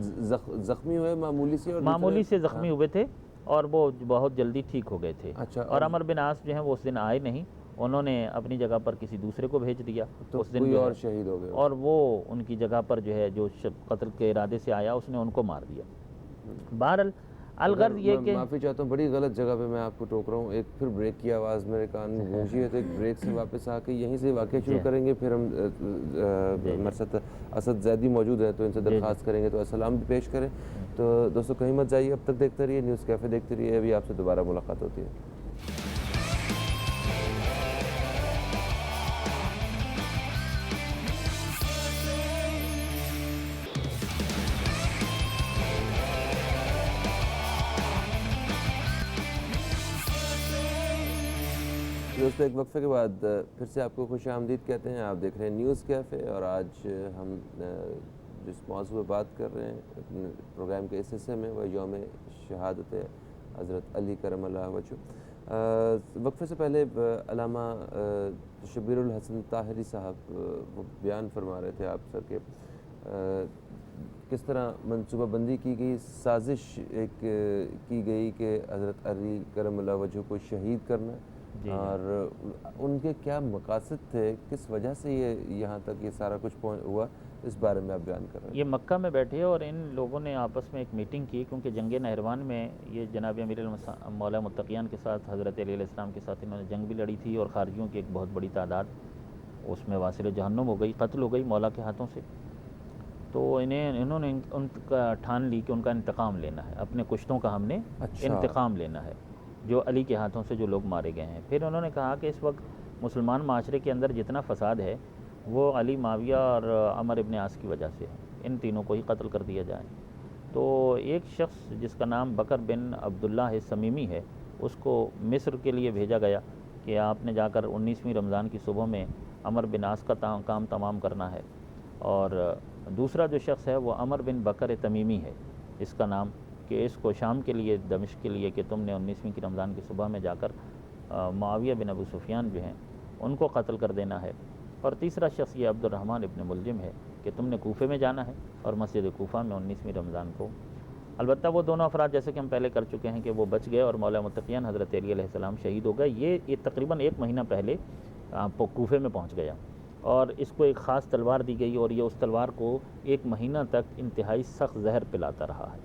Speaker 1: ज़ख्मी हुए मामूली से
Speaker 2: ज़ख्मी हुए थे, और वो बहुत जल्दी ठीक हो गए थे।
Speaker 1: अच्छा,
Speaker 2: और अमर बिन आस जो हैं वो उस दिन आए नहीं, उन्होंने अपनी जगह पर किसी दूसरे को भेज दिया,
Speaker 1: तो
Speaker 2: उस दिन
Speaker 1: कोई और शहीद हो गए,
Speaker 2: और वो उनकी जगह पर जो है जो कत्ल के इरादे से आया उसने उनको मार दिया। बहरहाल अलगर्ज ये कि
Speaker 1: माफ़ी चाहता हूँ, बड़ी गलत जगह पे मैं आपको टोक रहा हूँ। एक फिर ब्रेक की आवाज़ मेरे कान में गूंजी है, तो एक ब्रेक से वापस आके यहीं से वाक़या शुरू करेंगे। फिर हम हमारे साथ असद ज़ैदी मौजूद है, तो इनसे दरख्वास्त करेंगे तो अस्सलाम भी पेश करें। तो दोस्तों कहीं मत जाइए, अब तक देखते रहिए न्यूज़ कैफ़े, देखते रहिए, अभी आपसे दोबारा मुलाकात होती है। दोस्तों एक वक्फे के बाद फिर से आपको खुश आमदीद कहते हैं। आप देख रहे हैं न्यूज़ कैफ़े, और आज हम जिस मौजू पर बात कर रहे हैं अपने प्रोग्राम के इस हिस्से में, वह यौम शहादत हज़रत अली करमल्लाहु वजहू। वक्फे से पहले अल्लामा शब्बीरुल हसन ताहिरी साहब वो बयान फरमा रहे थे आप सर के किस तरह मनसूबाबंदी की गई, साजिश एक की गई कि हज़रत अली करमल्लाहु वजहू को शहीद करना, और उनके क्या मकासद थे, किस वजह से ये यहाँ तक ये सारा कुछ हुआ, इस बारे में आप बयान कर रहे हैं।
Speaker 2: ये मक्का में बैठे और इन लोगों ने आपस में एक मीटिंग की, क्योंकि जंग नहरवान में ये जनाब अमीर मौला मुत्तक़ियान के साथ हज़रत अली अलैहिस्सलाम के साथ इन्होंने जंग भी लड़ी थी, और खारजियों की एक बहुत बड़ी तादाद उसमें वासिल जहन्नुम हो गई, कत्ल हो गई मौला के हाथों से। तो इन्होंने उनका ठान ली कि उनका इंतकाम लेना है, अपने कुश्तों का हमने इंतकाम लेना है जो अली के हाथों से जो लोग मारे गए हैं। फिर उन्होंने कहा कि इस वक्त मुसलमान माशरे के अंदर जितना फ़साद है वो अली, माविया और अमर इब्न आस की वजह से है, इन तीनों को ही कत्ल कर दिया जाए। तो एक शख्स जिसका नाम बकर बिन अब्दुल्ला समीमी है, उसको मिस्र के लिए भेजा गया कि आपने जाकर 19वीं रमज़ान की सुबह में अमर बिन आस का काम तमाम करना है। और दूसरा जो शख्स है वो अमर बिन बकर तमीमी है इसका नाम, कि इसको शाम के लिए, दमिश्क के लिए, कि तुमने 19वीं की रमज़ान की सुबह में जाकर मुआविया बिन अबू सुफियान जो हैं उनको कत्ल कर देना है। और तीसरा शख्स ये अब्दुर्रहमान इब्न मुलजिम है कि तुमने कूफे में जाना है और मस्जिद कूफा में 19वीं रमज़ान को। अलबत्ता वो दोनों अफराद, जैसे कि हम पहले कर चुके हैं, कि वो बच गए और मौला मुत्तक़ियान हज़रत अली अलैहिस्सलाम शहीद हो गए। ये तकरीबन 1 महीना पहले कूफे में पहुँच गया और इसको एक ख़ास तलवार दी गई, और ये उस तलवार को 1 महीना तक इंतहाई सख्त जहर पिलाता रहा है,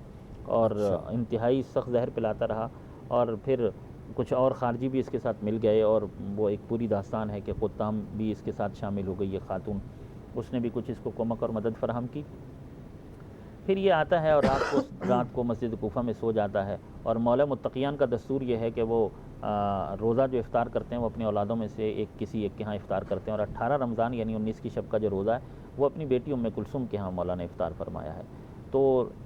Speaker 2: और इंतहाई सख्त जहर पिलाता रहा। और फिर कुछ और खारजी भी इसके साथ मिल गए, और वो एक पूरी दास्तान है कि कुत्ताम भी इसके साथ शामिल हो गई, ये खातून, उसने भी कुछ इसको कुमक और मदद फराहम की। फिर ये आता है और रात को मस्जिद कूफा में सो जाता है। और मौला मुत्तक़ियान का दस्तूर ये है कि वो रोज़ा जो इफ़्तार करते हैं वो अपनी औलादों में से किसी एक के यहाँ इफ़्तार करते हैं, और 18 रमज़ान यानी 19 की शब का जो रोज़ा है वो अपनी बेटी उम्मे कुलसुम के यहाँ मौला ने इफ़्तार फरमाया है। तो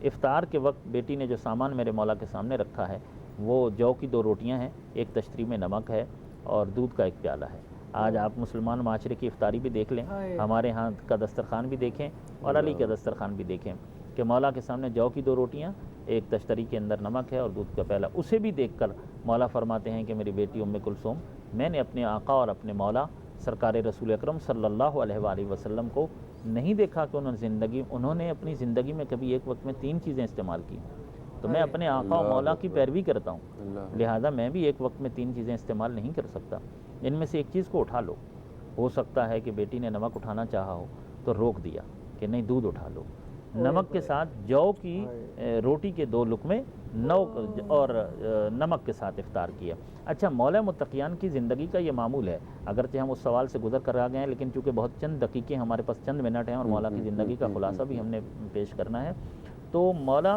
Speaker 2: इफ़्तार के वक्त बेटी ने जो सामान मेरे मौला के सामने रखा है वो जौ की 2 रोटियां हैं, एक तश्तरी में नमक है और दूध का एक प्याला है। आज आप मुसलमान माशरे की इफ़्तारी भी देख लें, हमारे यहाँ का दस्तरखान भी देखें और अली का दस्तरखान भी देखें कि मौला के सामने जौ की 2 रोटियाँ, एक तश्तरी के अंदर नमक है और दूध का प्याला। उसे भी देखकर मौला फरमाते हैं कि मेरी बेटी उम्मे कुलसुम, मैंने अपने आका और अपने मौला सरकार रसूल अकरम सल्लल्लाहु अलैहि वसल्लम को नहीं देखा कि उन्होंने अपनी ज़िंदगी में कभी एक वक्त में 3 चीज़ें इस्तेमाल की, तो मैं अपने आका और मौला की पैरवी करता हूँ, लिहाजा मैं भी एक वक्त में 3 चीज़ें इस्तेमाल नहीं कर सकता। इनमें से एक चीज़ को उठा लो। हो सकता है कि बेटी ने नमक उठाना चाहा हो तो रोक दिया कि नहीं, दूध उठा लो। नमक के साथ जौ की रोटी के 2 लुक़मे और नमक के साथ इफ़्तार किया। अच्छा, मौला मुत्तक़ियान की ज़िंदगी का ये मामूल है, अगरचे हम उस सवाल से गुज़र कर आ गए हैं, लेकिन चूँकि बहुत चंद दकीक़ें हमारे पास, चंद मिनट हैं और मौला की ज़िंदगी का ख़ुलासा भी हमने पेश करना है। तो मौला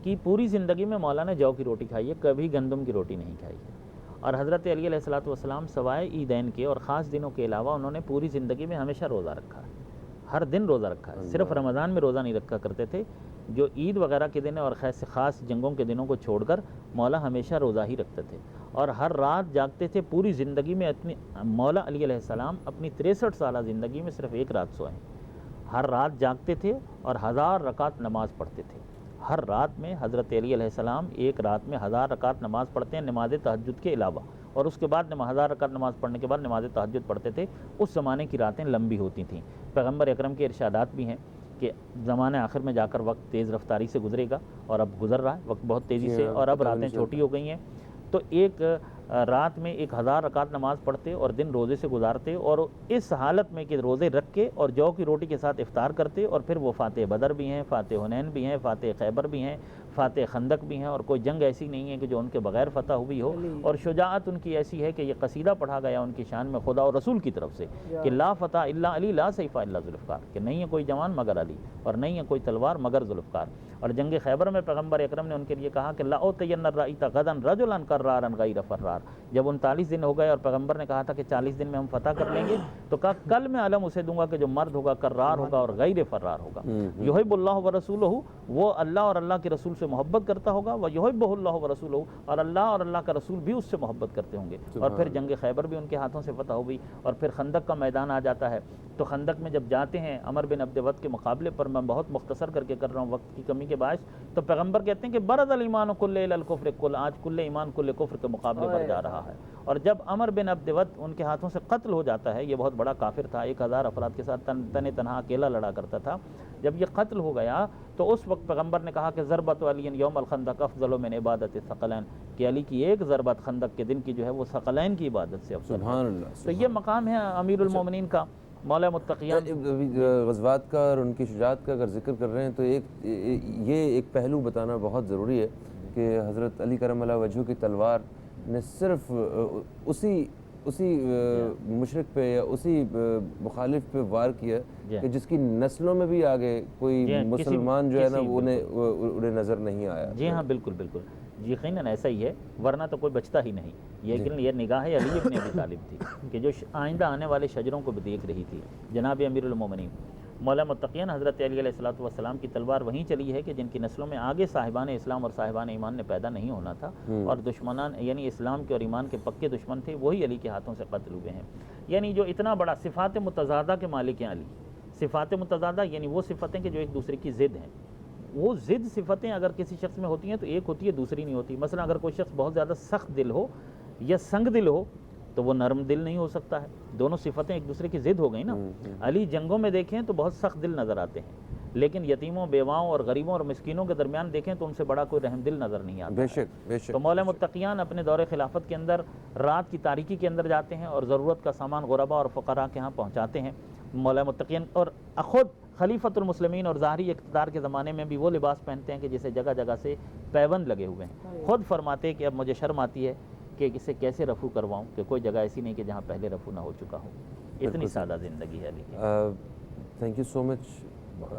Speaker 2: की पूरी ज़िंदगी में मौला ने जौ की रोटी खाई है, कभी गंदम की रोटी नहीं खाई है। और हज़रत अली अलैहिस्सलातु वस्सलाम सवाए ईदैन के और ख़ास दिनों के अलावा उन्होंने पूरी ज़िंदगी में हमेशा रोज़ा रखा है, हर दिन रोज़ा रखा है। सिर्फ रमज़ान में रोज़ा नहीं रखा करते थे, जो ईद वगैरह के दिन और ख़ास जंगों के दिनों को छोड़कर मौला हमेशा रोज़ा ही रखते थे और हर रात जागते थे। पूरी ज़िंदगी में अपनी मौला अली अलैहिस्सलाम अपनी 63 साल ज़िंदगी में सिर्फ 1 रात सोए। हर रात जागते थे और 1000 रकात नमाज़ पढ़ते थे। हर रात में हज़रत अली अलैहिस्सलाम एक रात में 1000 रकात नमाज़ पढ़ते हैं नमाज तहज्जुद के अलावा, और उसके बाद 1000 रकात नमाज़ पढ़ने के बाद नमाज तहज्जुद पढ़ते थे। उस ज़माने की रातें लंबी होती थीं। पैगम्बर अकरम के इरशादात भी हैं कि ज़माने आखिर में जाकर वक्त तेज़ रफ्तारी से गुजरेगा, और अब गुजर रहा है वक्त बहुत तेज़ी से, और अब रातें छोटी हो गई हैं। तो एक रात में 1000 रकात नमाज़ पढ़ते और दिन रोज़े से गुजारते, और इस हालत में कि रोज़े रख के और जौ की रोटी के साथ इफ़्तार करते, और फिर वो फ़ातह बदर भी हैं, फ़ातह हुनैन भी हैं, फ़ातह खैबर भी हैं, फ़ातह खंदक भी हैं, और कोई जंग ऐसी नहीं है कि जो उनके बग़ैर फ़तह हुई हो। और शुजाअत उनकी ऐसी है कि ये कसीदा पढ़ा गया उनकी शान में खुदा और रसूल की तरफ से कि ला फ़तह इल्ला अली ला सैफ़ा इल्ला ज़ुल्फ़कार, कि नहीं है कोई जवान मगर अली और नहीं है कोई तलवार मगर ज़ुल्फ़कार। और जंग खैबर में पैगम्बर अकरम ने उनके लिए कहा कि ला उतय्यन राइता गदन रजुलन कर्रारन गैर फर्रार, फर्रार। जब 39 दिन हो गए और पैगंबर ने कहा था कि 40 दिन में हम फतह कर लेंगे, तो कहा कल मैं अलम उसे दूंगा कि जो मर्द होगा कर्रार होगा और गैर फर्रार होगा। युहिब्बुल्लाहु व रसूलहु, वो अल्लाह और अल्लाह के रसूल से मोहब्बत करता होगा, व युहिब्बुहुल्लाहु व रसूलहु, और अल्लाह का रसूल भी उससे मोहब्बत करते होंगे। और फिर जंग खैबर भी उनके हाथों से फतह हो गई, और फिर खंदक का मैदान आ जाता है। तो खंदक में जब जाते हैं अमर बिन अब्दवत के मुकाबले पर, मैं बहुत मुख्तसर करके कर रहा हूँ वक्त की कमी के बायस, तो पैगंबर कहते हैं कि बरदल ईमान कुल्ले इलल कुफ्र कुल, आज कुल्ले ईमान कुल्ले कुफ्र के मुकाबले बढ़ जा रहा है। और जब अमर बिन अब्दवत उनके हाथों से कत्ल हो जाता है, ये बहुत बड़ा काफिर था, 1000 अफराद के साथ तने तनहा अकेला लड़ा करता था, जब ये कत्ल हो गया तो उस वक्त पैगंबर ने कहा कि ज़रबत अली यौम अल खंदक अफ़ज़ल मिन इबादत सकलैन, कि अली की एक ज़रबत खंदक के दिन की जो है वो सकलैन की इबादत से अफजल है। तो ये मकाम है अमीरुल मोमिनीन का, मौला मुत्तक़ियान।
Speaker 1: ग़ज़वात का और उनकी शुजाअत का अगर जिक्र कर रहे हैं तो ये एक पहलू बताना बहुत ज़रूरी है कि हज़रत अली करमल्लाहु वजहू की तलवार ने सिर्फ उसी मुशरिक पे या उसी मुखालिफ पे वार किया कि जिसकी नस्लों में भी आगे कोई मुसलमान जो है ना उन्हें नज़र नहीं आया।
Speaker 2: जी हाँ, बिल्कुल बिल्कुल, यकीनन ऐसा ही है, वरना तो कोई बचता ही नहीं। लेकिन ये निगाह अली इब्न अबी तालिब थी कि जो आइंदा आने वाले शजरों को भी देख रही थी। जनाब अमीरुल मोमिनीन मौला मुत्तक़ियान हज़रत अली अलैहिस्सलातु वस्सलाम की तलवार वहीं चली है कि जिनकी नस्लों में आगे साहिबान इस्लाम और साहिबान ईमान ने पैदा नहीं होना था, और दुश्मनान यानी इस्लाम के और ईमान के पक्के दुश्मन थे, वही अली के हाथों से कत्ल हुए हैं। यानी जो इतना बड़ा सिफ़ात मुतज़ादा के मालिक हैं अली, सिफ़ात मुतज़ादा यानी वो सिफ़तें कि जो एक दूसरे की ज़िद हैं। वो ज़िद सिफ़तें अगर किसी शख्स में होती हैं तो एक होती है, दूसरी नहीं होती। मसलन अगर कोई शख्स बहुत ज़्यादा सख्त दिल हो या संग दिल हो तो वो नरम दिल नहीं हो सकता है। दोनों सिफ़तें एक दूसरे की ज़िद हो गई ना। अली जंगों में देखें तो बहुत सख्त दिल नज़र आते हैं, लेकिन यतीमों, बेवाओं और गरीबों और मिस्कीनों के दरमियान देखें तो उनसे बड़ा कोई रहम दिल नज़र नहीं आता।
Speaker 1: बेशक बेशक।
Speaker 2: तो मौला मुत्तक़ियान अपने दौरे खिलाफत के अंदर रात की तारीकी के अंदर जाते हैं और ज़रूरत का सामान गुरबा और फ़क़रा के यहाँ पहुँचाते हैं। मौला मुत्तक़ियान और ख़ुद खलीफतुल मुस्लिमीन और ज़ाहरी इक़्तिदार के ज़माने में भी वो लिबास पहनते हैं कि जिसे जगह जगह से पैबंद लगे हुए हैं। ख़ुद फरमाते हैं कि अब मुझे शर्म आती है कि इसे कैसे रफ़ू करवाऊँ, कि कोई जगह ऐसी नहीं कि जहाँ पहले रफ़ू ना हो चुका हो। इतनी सादा ज़िंदगी है अली की।
Speaker 1: थैंक यू सो मच,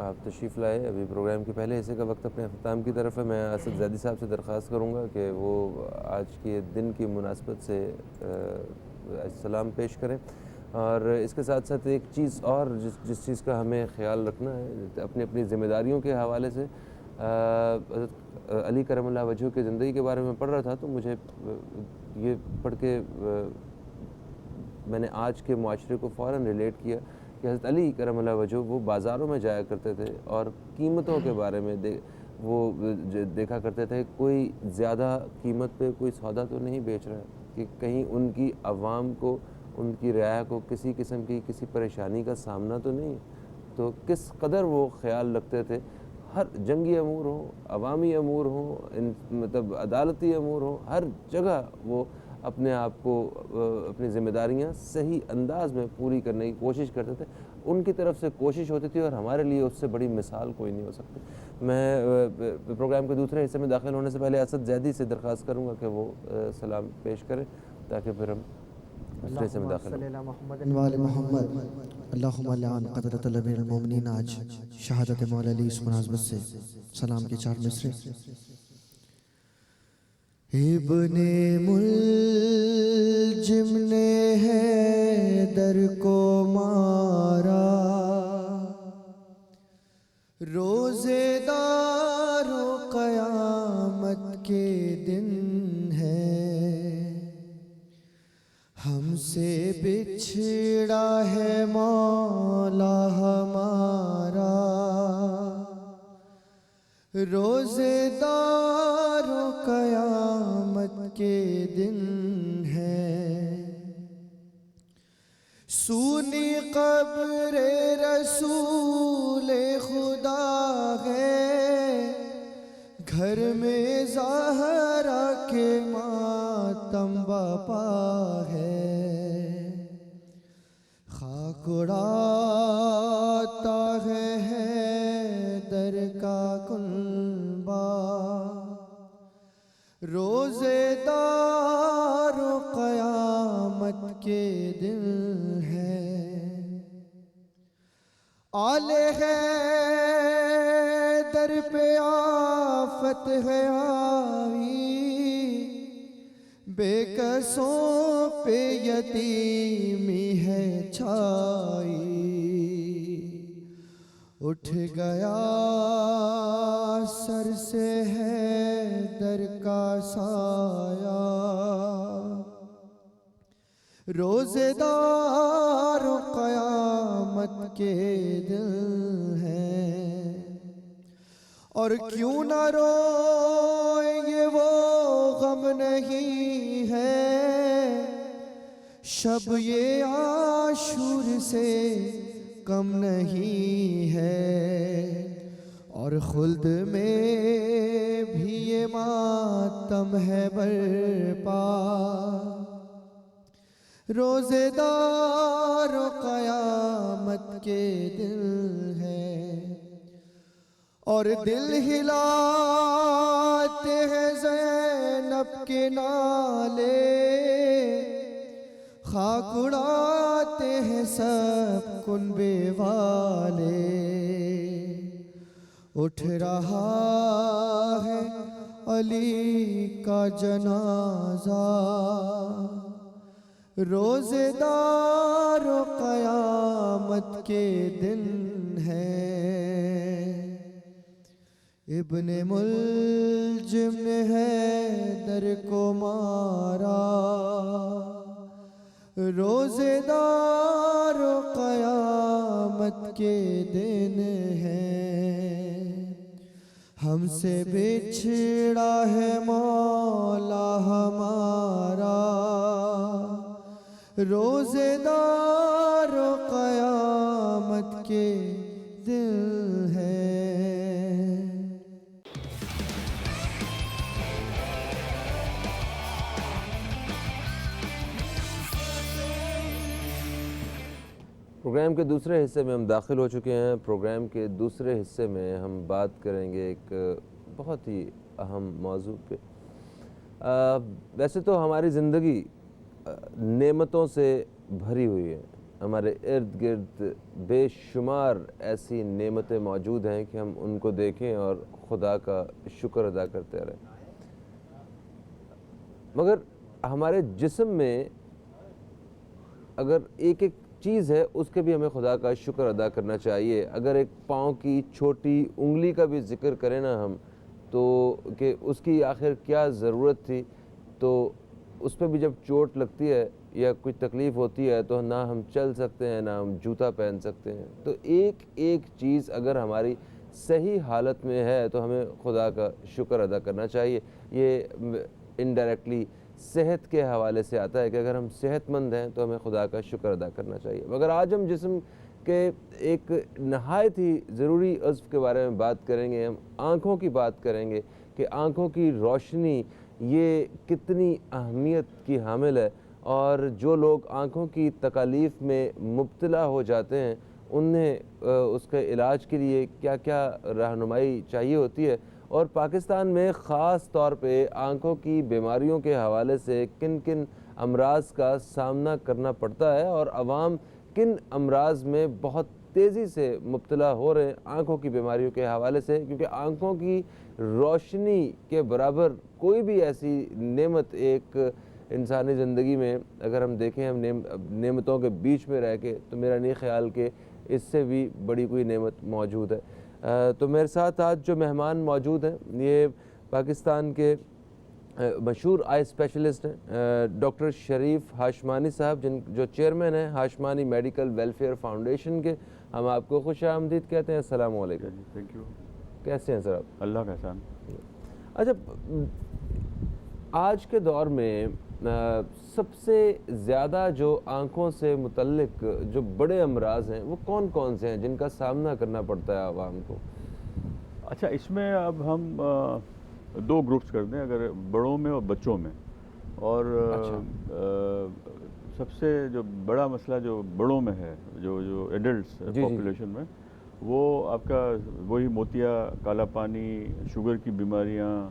Speaker 1: आप तशरीफ़ लाए। अभी प्रोग्राम के पहले हिस्से का वक्त अपने अख्ताम की तरफ है। मैं असद ज़ैदी साहब से दरख्वास्त करूँगा कि वो आज के दिन की मुनासबत से सलाम पेश करें, और इसके साथ साथ एक चीज़ और जिस चीज़ का हमें ख़्याल रखना है अपनी अपनी ज़िम्मेदारियों के हवाले से। अली करमल्लाहु वजहू की ज़िंदगी के बारे में पढ़ रहा था तो मुझे ये पढ़ के मैंने आज के माशरे को फ़ौरन रिलेट किया कि हज़रत अली करमल्लाहु वजहू वो बाज़ारों में जाया करते थे और कीमतों के बारे में वो देखा करते थे कोई ज़्यादा कीमत पे कोई सौदा तो नहीं बेच रहा है, कि कहीं उनकी अवाम को, उनकी रियाया को किसी किस्म की किसी परेशानी का सामना तो नहीं। तो किस कदर वो ख्याल रखते थे, हर जंगी अमूर हो, अवामी अमूर हो, मतलब अदालती अमूर हो, हर जगह वो अपने आप को अपनी ज़िम्मेदारियाँ सही अंदाज में पूरी करने की कोशिश करते थे। उनकी तरफ से कोशिश होती थी और हमारे लिए उससे बड़ी मिसाल कोई नहीं हो सकती। मैं प्रोग्राम के दूसरे हिस्से में दाखिल होने से पहले असद ज़ैदी से दरख्वास्त करूँगा कि वो सलाम पेश करें ताकि फिर हम दूसरे हिस्से में दाखिल
Speaker 4: हों। आज शहादत मौला अली इस मुनासबत से सलाम के 4 मिसरे। इब्ने मुल्जिम ने हैदर को मारा, रोज़ेदारो क़यामत के दिन है, हमसे बिछड़ा है मौला हमारा, रोज़ेदारो क़यामत के दिन है, सूनी क़ब्र रसूल खुदा है, घर में ज़हरा के मातम बापा है, खाक उड़ाता है हैदर का कुनबा, रोज़ेदारो क़यामत के दिन है, आले हैदर पे आफत है आई, बेकसों पे यतीमी है छाई, उठ गया सर से है दर का साया, रोज़ेदार क़यामत के दिल हैं, और क्यों न रोए वो गम नहीं है, शब ये आशूर से कम नहीं है, और खुल्द में भी ये मातम है बरपा, रोज़ेदार क़यामत के दिल है, और दिल हिलाते हैं ज़ैनब के नाले, खाक उड़ाते हैं सब कुनबे वाले, उठ रहा है अली का जनाजा, रोज़ेदार क़यामत के दिन है, इब्ने मुल्जिम ने हैदर को मारा, रोज़ेदार क़यामत के दिन है, हमसे बिछड़ा है मौला हमारा, रोज़ेदार क़यामत के दिल है।
Speaker 1: प्रोग्राम के दूसरे हिस्से में हम दाखिल हो चुके हैं। प्रोग्राम के दूसरे हिस्से में हम बात करेंगे एक बहुत ही अहम मौजू पे। वैसे तो हमारी ज़िंदगी नेमतों से भरी हुई है, हमारे इर्द गिर्द बेशुमार ऐसी नेमतें मौजूद हैं कि हम उनको देखें और खुदा का शुक्र अदा करते रहें, मगर हमारे जिस्म में अगर एक एक चीज़ है उसके भी हमें खुदा का शुक्र अदा करना चाहिए। अगर एक पाँव की छोटी उंगली का भी जिक्र करें ना हम, तो कि उसकी आखिर क्या ज़रूरत थी, तो उस पर भी जब चोट लगती है या कोई तकलीफ़ होती है तो ना हम चल सकते हैं ना हम जूता पहन सकते हैं। तो एक एक चीज़ अगर हमारी सही हालत में है तो हमें खुदा का शुक्र अदा करना चाहिए। ये इनडायरेक्टली सेहत के हवाले से आता है कि अगर हम सेहतमंद हैं तो हमें खुदा का शुक्र अदा करना चाहिए। मगर आज हम जिस्म के एक नहायत ही ज़रूरी उज़्व के बारे में बात करेंगे। हम आँखों की बात करेंगे कि आँखों की रोशनी ये कितनी अहमियत की हामिल है, और जो लोग आँखों की तकालीफ़ में मुब्तला हो जाते हैं उन्हें उसके इलाज के लिए क्या क्या रहनुमाई चाहिए होती है, और पाकिस्तान में ख़ास तौर पे आँखों की बीमारियों के हवाले से किन किन अमराज का सामना करना पड़ता है और आवाम किन अमराज में बहुत तेज़ी से मुब्तला हो रहे हैं आँखों की बीमारियों के हवाले से। क्योंकि आँखों की रोशनी के बराबर कोई भी ऐसी नेमत एक इंसानी ज़िंदगी में अगर हम देखें, हम नेमतों के बीच में रह के, तो मेरा नहीं ख्याल कि इससे भी बड़ी कोई नेमत मौजूद है। तो मेरे साथ आज जो मेहमान मौजूद हैं ये पाकिस्तान के मशहूर आई स्पेशलिस्ट हैं डॉक्टर शरीफ हाशमानी साहब, जो चेयरमैन हैं हाशमानी मेडिकल वेलफेयर फाउंडेशन के। हम आपको खुश आमदीद कहते हैं। अस्सलाम वालेकुम।
Speaker 5: Thank you.
Speaker 1: कैसे हैं सर आप?
Speaker 5: अल्लाह का एहसान।
Speaker 1: अच्छा, आज के दौर में सबसे ज़्यादा जो आँखों से मुतल्लिक जो बड़े अमराज हैं वो कौन कौन से हैं जिनका सामना करना पड़ता है आवाम को?
Speaker 5: अच्छा, इसमें अब हम दो ग्रुप्स कर दें, अगर बड़ों में और बच्चों में। और सबसे जो बड़ा मसला जो बड़ों में है, जो एडल्ट्स पॉपुलेशन में, वो आपका वही मोतिया, काला पानी, शुगर की बीमारियां,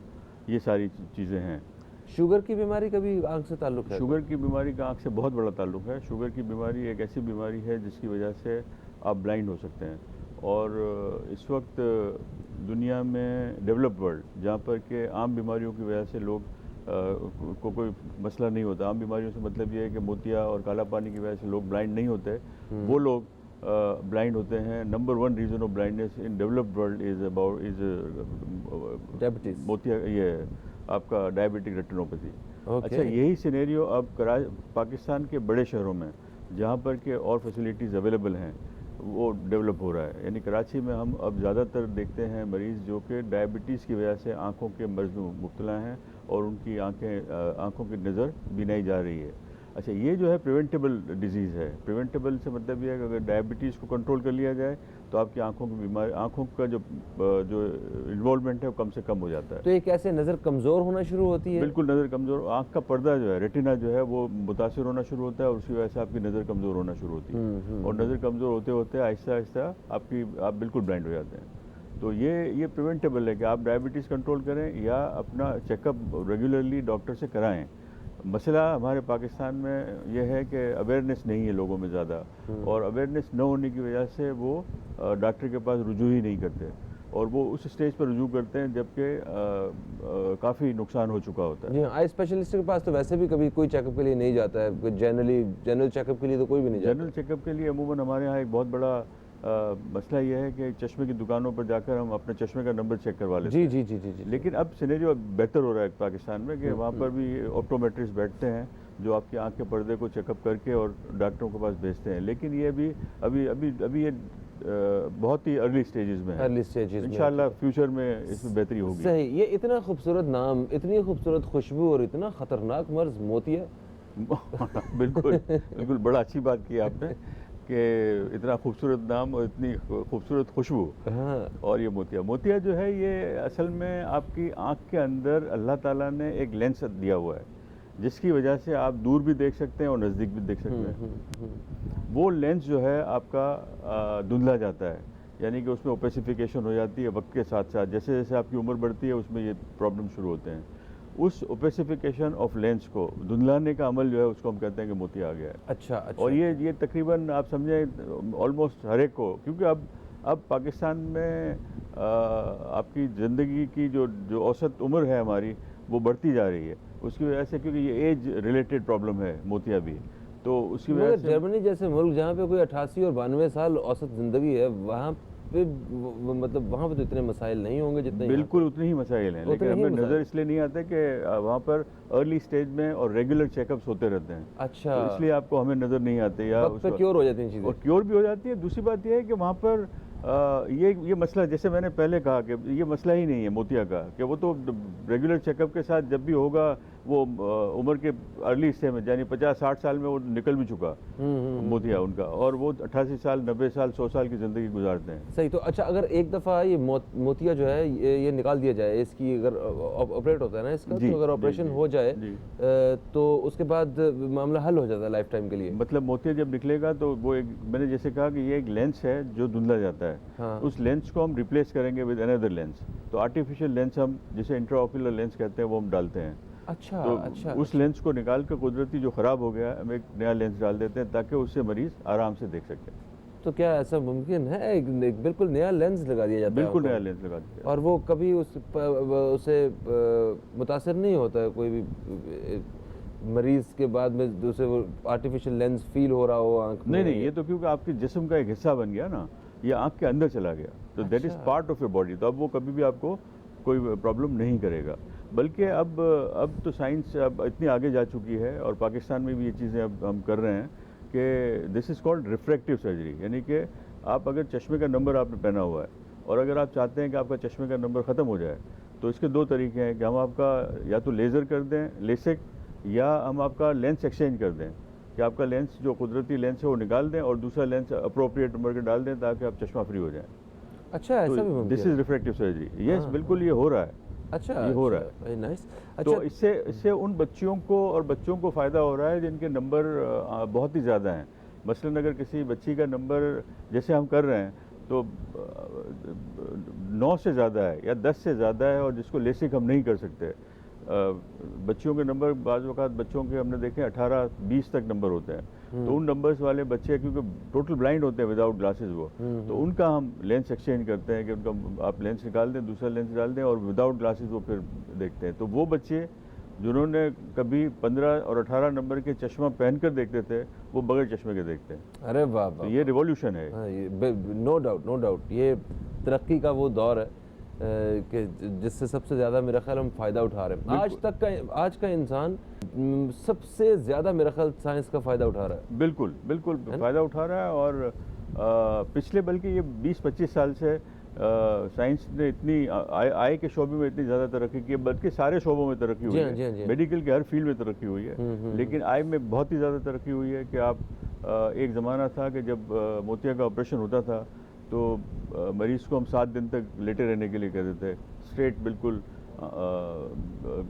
Speaker 5: ये सारी चीज़ें हैं।
Speaker 1: शुगर की बीमारी का भी आँख से ताल्लुक़ है?
Speaker 5: शुगर की बीमारी का आँख से बहुत बड़ा ताल्लुक़ है। शुगर की बीमारी एक ऐसी बीमारी है जिसकी वजह से आप ब्लाइंड हो सकते हैं। और इस वक्त दुनिया में डेवलप्ड वर्ल्ड, जहाँ पर के आम बीमारियों की वजह से लोग को कोई मसला नहीं होता। आम बीमारियों से मतलब ये है कि मोतिया और काला पानी की वजह से लोग ब्लाइंड नहीं होते, वो लोग ब्लाइंड होते हैं। Number 1 reason of blindness in developed world is
Speaker 1: diabetes,
Speaker 5: मोतिया, ये आपका डायबिटिक रेटिनोपैथी।
Speaker 1: Okay.
Speaker 5: अच्छा, यही सिनेरियो अब पाकिस्तान के बड़े शहरों में जहाँ पर के और फैसिलिटीज़ अवेलेबल हैं वो डेवलप हो रहा है। यानी कराची में हम अब ज़्यादातर देखते हैं मरीज़ जो कि डायबिटीज़ की वजह से आँखों के मर्ज़ में मुब्तला हैं और उनकी आँखों की नज़र बिनाई जा रही है। अच्छा, ये जो है प्रिवेंटेबल डिजीज़ है। प्रिवेंटेबल से मतलब ये है कि अगर डायबिटीज़ को कंट्रोल कर लिया जाए तो आपकी आँखों की बीमारी, आँखों का जो इन्वॉल्वमेंट है वो कम से कम हो जाता है।
Speaker 1: तो ये कैसे नज़र कमज़ोर होना शुरू होती है?
Speaker 5: बिल्कुल, नज़र कमज़ोर, आँख का पर्दा जो है, रेटिना जो है वो मुतासिर होना शुरू होता है और उसकी वजह से आपकी नज़र कमज़ोर होना शुरू होती है। और नज़र कमज़ोर होते होते आहिस्ता आहिस्ता आप बिल्कुल ब्लाइंड हो जाते हैं। तो ये प्रिवेंटेबल है कि आप डायबिटीज़ कंट्रोल करें या अपना चेकअप रेगुलरली डॉक्टर से कराएं। मसला हमारे पाकिस्तान में यह है कि अवेयरनेस नहीं है लोगों में ज़्यादा, और अवेयरनेस न होने की वजह से वो डॉक्टर के पास रुजू ही नहीं करते और वो उस स्टेज पर रुजू करते हैं जबकि काफ़ी नुकसान हो चुका होता है।
Speaker 1: जी हाँ, आई स्पेशलिस्ट के पास तो वैसे भी कभी कोई चेकअप के लिए नहीं जाता है, जनरल चेकअप के लिए तो कोई भी नहीं जाता।
Speaker 5: जनरल चेकअप के लिए अमूमन हमारे यहाँ एक बहुत बड़ा मसला ये है कि चश्मे की दुकानों पर जाकर हम अपने चश्मे का नंबर चेक करवा लेते हैं।
Speaker 1: जी।
Speaker 5: लेकिन अब सिनेरियो बेहतर हो रहा है पाकिस्तान में कि वहाँ पर भी ऑप्टोमेट्रिस्ट बैठते हैं जो आपकी आँख के पर्दे को चेकअप करके और डॉक्टरों के पास भेजते हैं। लेकिन ये अभी ये बहुत ही अर्ली स्टेजेस में है। इंशाल्लाह फ्यूचर में इसमें बेहतरी होगी।
Speaker 1: सही। ये इतना खूबसूरत नाम, इतनी खूबसूरत खुशबू और इतना ख़तरनाक मर्ज मोतिया।
Speaker 5: बिल्कुल बड़ा अच्छी बात की आपने कि इतना खूबसूरत नाम और इतनी खूबसूरत खुशबू।
Speaker 1: हाँ।
Speaker 5: और ये मोतिया जो है ये असल में आपकी आँख के अंदर अल्लाह ताला ने एक लेंस दिया हुआ है जिसकी वजह से आप दूर भी देख सकते हैं और नज़दीक भी देख सकते हैं। वो लेंस जो है आपका धुंधला जाता है, यानी कि उसमें ओपेसिफिकेशन हो जाती है वक्त के साथ साथ। जैसे जैसे आपकी उम्र बढ़ती है उसमें ये प्रॉब्लम शुरू होते हैं। उस ओपेसिफिकेशन ऑफ लेंस को धुंधलाने का अमल जो है उसको हम कहते हैं कि मोतिया आ गया है।
Speaker 1: अच्छा।
Speaker 5: और ये तकरीबन आप समझें ऑलमोस्ट हर एक को, क्योंकि अब पाकिस्तान में आपकी ज़िंदगी की जो औसत उम्र है हमारी वो बढ़ती जा रही है उसकी वजह से, क्योंकि ये एज रिलेटेड प्रॉब्लम है मोतिया भी, तो उसकी वजह से
Speaker 1: जर्मनी जैसे मुल्क जहाँ पे कोई 88 और 92 साल औसत ज़िंदगी है, वहाँ पे मतलब वहाँ पे तो इतने मसाइल नहीं होंगे जितने।
Speaker 5: बिल्कुल उतने ही मसाइल हैं, लेकिन हमें नज़र इसलिए नहीं आता कि वहाँ पर अर्ली स्टेज में और रेगुलर चेकअप्स होते रहते हैं।
Speaker 1: अच्छा।
Speaker 5: तो इसलिए आपको हमें नज़र नहीं आते या
Speaker 1: वक्त पे क्योर हो जाती हैं चीज़ें।
Speaker 5: और क्योर भी हो जाती है। दूसरी बात यह है कि वहाँ पर ये मसला, जैसे मैंने पहले कहा कि ये मसला ही नहीं है मोतिया का, कि वो तो रेगुलर चेकअप के साथ जब भी होगा वो उम्र के अर्ली स्टेज में, यानी 50-60 साल में वो निकल भी चुका मोतिया उनका, और वो 88 साल 90 साल 100 साल की ज़िंदगी गुजारते हैं।
Speaker 1: सही। तो अच्छा, अगर एक दफ़ा ये मोतिया जो है ये निकाल दिया जाए, इसकी अगर ऑपरेट होता है ना इसका, तो अगर ऑपरेशन हो जाए तो उसके बाद मामला हल हो जाता है लाइफ टाइम के लिए।
Speaker 5: मतलब मोतिया जब निकलेगा तो वो एक, मैंने जैसे कहा कि ये एक लेंस है जो धुंधला जाता है।
Speaker 1: हाँ।
Speaker 5: उस लेंस को हम रिप्लेस करेंगे विद अनदर लेंस। तो आर्टिफिशियल लेंस हम जिसे इंट्राओक्युलर लेंस कहते हैं वो हम डालते हैं।
Speaker 1: अच्छा।
Speaker 5: तो
Speaker 1: अच्छा।
Speaker 5: उस लेंस को निकाल कर कुदरती जो ख़राब हो गया हम एक नया लेंस डाल देते हैं ताकि उससे मरीज़ आराम से देख सके।
Speaker 1: तो क्या ऐसा मुमकिन है एक बिल्कुल नया लेंस लगा दिया जाता है?
Speaker 5: बिल्कुल नया लेंस लगा दिया।
Speaker 1: और वो कभी उसे मुतासर नहीं होता है कोई भी मरीज़ के बाद में दूसरे वो आर्टिफिशियल लेंस फील हो रहा हो आँख में?
Speaker 5: नहीं, ये तो क्योंकि आपके जिस्म का एक हिस्सा बन गया ना, ये आँख के अंदर चला गया, तो that is part of your body. तो अब वो कभी भी आपको कोई प्रॉब्लम नहीं करेगा। बल्कि अब तो साइंस अब इतनी आगे जा चुकी है और पाकिस्तान में भी ये चीज़ें अब हम कर रहे हैं कि this is called refractive surgery. यानी कि आप अगर चश्मे का नंबर आपने पहना हुआ है और अगर आप चाहते हैं कि आपका चश्मे का नंबर ख़त्म हो जाए, तो इसके 2 तरीके हैं कि हम आपका या तो लेज़र कर दें, लेसिक, या हम आपका लेंस एक्सचेंज कर दें कि आपका लेंस जो कुदरती लेंस है वो निकाल दें और दूसरा लेंस अप्रोप्रिएट नंबर के डाल दें ताकि आप चश्मा फ्री हो जाए।
Speaker 1: अच्छा, ऐसा भी मुमकिन है?
Speaker 5: This is refractive surgery. Yes, बिल्कुल ये हो रहा है।
Speaker 1: अच्छा,
Speaker 5: ये हो रहा है।
Speaker 1: Very nice.
Speaker 5: तो इससे उन बच्चियों को फ़ायदा हो रहा है जिनके नंबर बहुत ही ज़्यादा हैं। मसलन अगर किसी बच्ची का नंबर जैसे हम कर रहे हैं तो 9 से ज़्यादा है या 10 से ज़्यादा है और जिसको लेसिक हम नहीं कर सकते, बच्चियों के नंबर बाज़ वक़्त बच्चों के हमने देखे 18-20 तक नंबर होते हैं, तो उन नंबर्स वाले बच्चे क्योंकि टोटल ब्लाइंड होते हैं विदाउट ग्लासेस वो, तो उनका हम लेंस एक्सचेंज करते हैं कि उनका आप लेंस निकाल दें, दूसरा लेंस डाल दें और विदाउट ग्लासेस वो फिर देखते हैं। तो वो बच्चे जिन्होंने कभी 15 और 18 नंबर के चश्मा पहनकर देखते थे, वो बगैर चश्मे के देखते हैं।
Speaker 1: अरे वाह
Speaker 5: तो
Speaker 1: वाह,
Speaker 5: ये रिवॉल्यूशन है।
Speaker 1: हाँ, ये नो डाउट, नो डाउट, ये तरक्की का वो दौर है कि जिससे सबसे ज़्यादा मेरा ख्याल हम फ़ायदा उठा रहे हैं। आज का इंसान सबसे ज़्यादा मेरा ख्याल साइंस का फ़ायदा उठा रहा है।
Speaker 5: बिल्कुल बिल्कुल फ़ायदा उठा रहा है। और पिछले बल्कि ये 20-25 साल से साइंस ने इतनी आय के शोबे में इतनी ज़्यादा तरक्की की है, बल्कि सारे शोबों में तरक्की हुई है। मेडिकल के हर फील्ड में तरक्की हुई है, लेकिन आय में बहुत ही ज़्यादा तरक्की हुई है कि आप एक ज़माना था कि जब मोतिया का ऑपरेशन होता था तो मरीज़ को हम 7 दिन तक लेटे रहने के लिए कहते थे, स्ट्रेट बिल्कुल,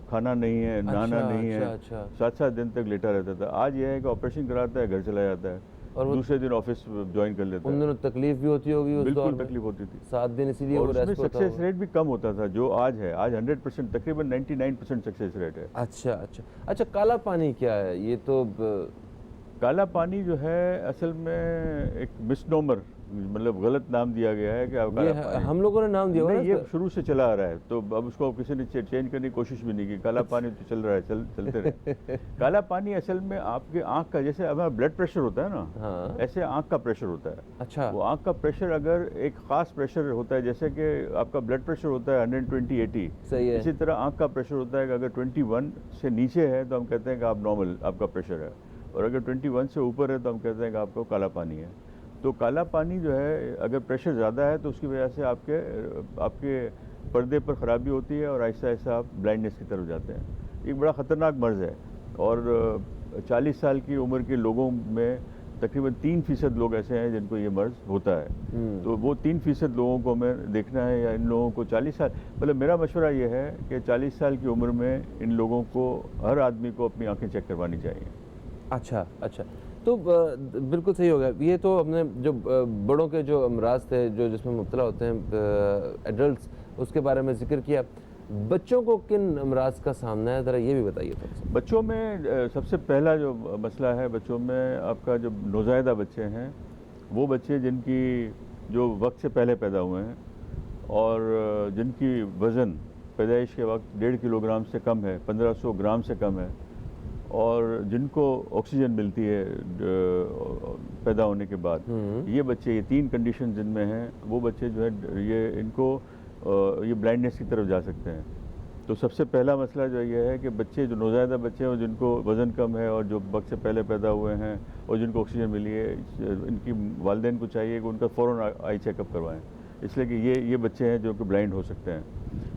Speaker 5: खाना नहीं है, नहाना नहीं है, 7-7 दिन तक लेटा रहता था। आज यह है कि ऑपरेशन कराता है, घर चला जाता है और दूसरे दिन ऑफिस ज्वाइन कर लेता है।
Speaker 1: उन दिनों तकलीफ भी होती होगी,
Speaker 5: बिल्कुल तकलीफ होती थी,
Speaker 1: 7 दिन, इसीलिए
Speaker 5: और उसमें सक्सेस रेट भी कम होता था जो आज है। आज 100%, तकरीबन 99% सक्सेस रेट है।
Speaker 1: अच्छा, काला पानी क्या है? ये तो
Speaker 5: काला पानी जो है असल में एक मिसनोमर, मतलब गलत नाम दिया गया है कि आप काला पानी,
Speaker 1: हम लोगों ने नाम दिया हुआ है,
Speaker 5: ये शुरू से चला आ रहा है, तो अब उसको किसी ने चेंज करने की कोशिश भी नहीं की। काला पानी तो चल रहा है, चलते रहे। काला पानी असल में आपके आँख का, जैसे हमारा ब्लड प्रेशर होता है ना,
Speaker 1: हाँ।
Speaker 5: ऐसे आँख का प्रेशर होता है।
Speaker 1: अच्छा।
Speaker 5: वो आँख का प्रेशर अगर एक ख़ास प्रेशर होता है, जैसे कि आपका ब्लड प्रेशर होता है 120/80,
Speaker 1: सही है।
Speaker 5: इसी तरह आँख का प्रेशर होता है कि अगर 21 से नीचे है तो हम कहते हैं कि आप नॉर्मल आपका प्रेशर है, और अगर 21 से ऊपर है तो हम कहते हैं कि आपको काला पानी है। तो काला पानी जो है, अगर प्रेशर ज़्यादा है तो उसकी वजह से आपके पर्दे पर ख़राबी होती है और आहिस्ता आहिस्ता आप ब्लाइंडनेस की तरफ जाते हैं। एक बड़ा ख़तरनाक मर्ज़ है, और 40 साल की उम्र के लोगों में तकरीबन 3% लोग ऐसे हैं जिनको ये मर्ज़ होता है। तो वो 3% लोगों को हमें देखना है, या इन लोगों को 40 साल, मतलब मेरा मशवरा ये है कि 40 साल की उम्र में इन लोगों को, हर आदमी को अपनी आँखें चेक करवानी चाहिए।
Speaker 1: अच्छा, तो बिल्कुल सही हो गया। ये तो हमने जो बड़ों के जो अमराज थे, जो जिसमें मुब्तला होते हैं एडल्ट्स, उसके बारे में जिक्र किया। बच्चों को किन अमराज का सामना है, ज़रा ये भी बताइए थोड़ा।
Speaker 5: बच्चों में सबसे पहला जो मसला है, बच्चों में आपका जो नौज़ायदा बच्चे हैं, वो बच्चे जिनकी जो वक्त से पहले पैदा हुए हैं और जिनकी वज़न पैदाइश के वक्त 1.5 किलोग्राम से कम है, 1500 ग्राम से कम है, और जिनको ऑक्सीजन मिलती है पैदा होने के बाद, ये बच्चे, ये 3 कंडीशन जिनमें हैं, वो बच्चे जो है ये ब्लाइंडनेस की तरफ जा सकते हैं। तो सबसे पहला मसला जो ये है कि बच्चे, जो नौज़ायदा बच्चे हैं, जिनको वज़न कम है और जो वक्त से पहले पैदा हुए हैं और जिनको ऑक्सीजन मिली है, इनकी वालिदैन को चाहिए कि उनका फ़ौरन आई चेकअप करवाएं, इसलिए कि ये बच्चे हैं जो कि ब्लाइंड हो सकते हैं।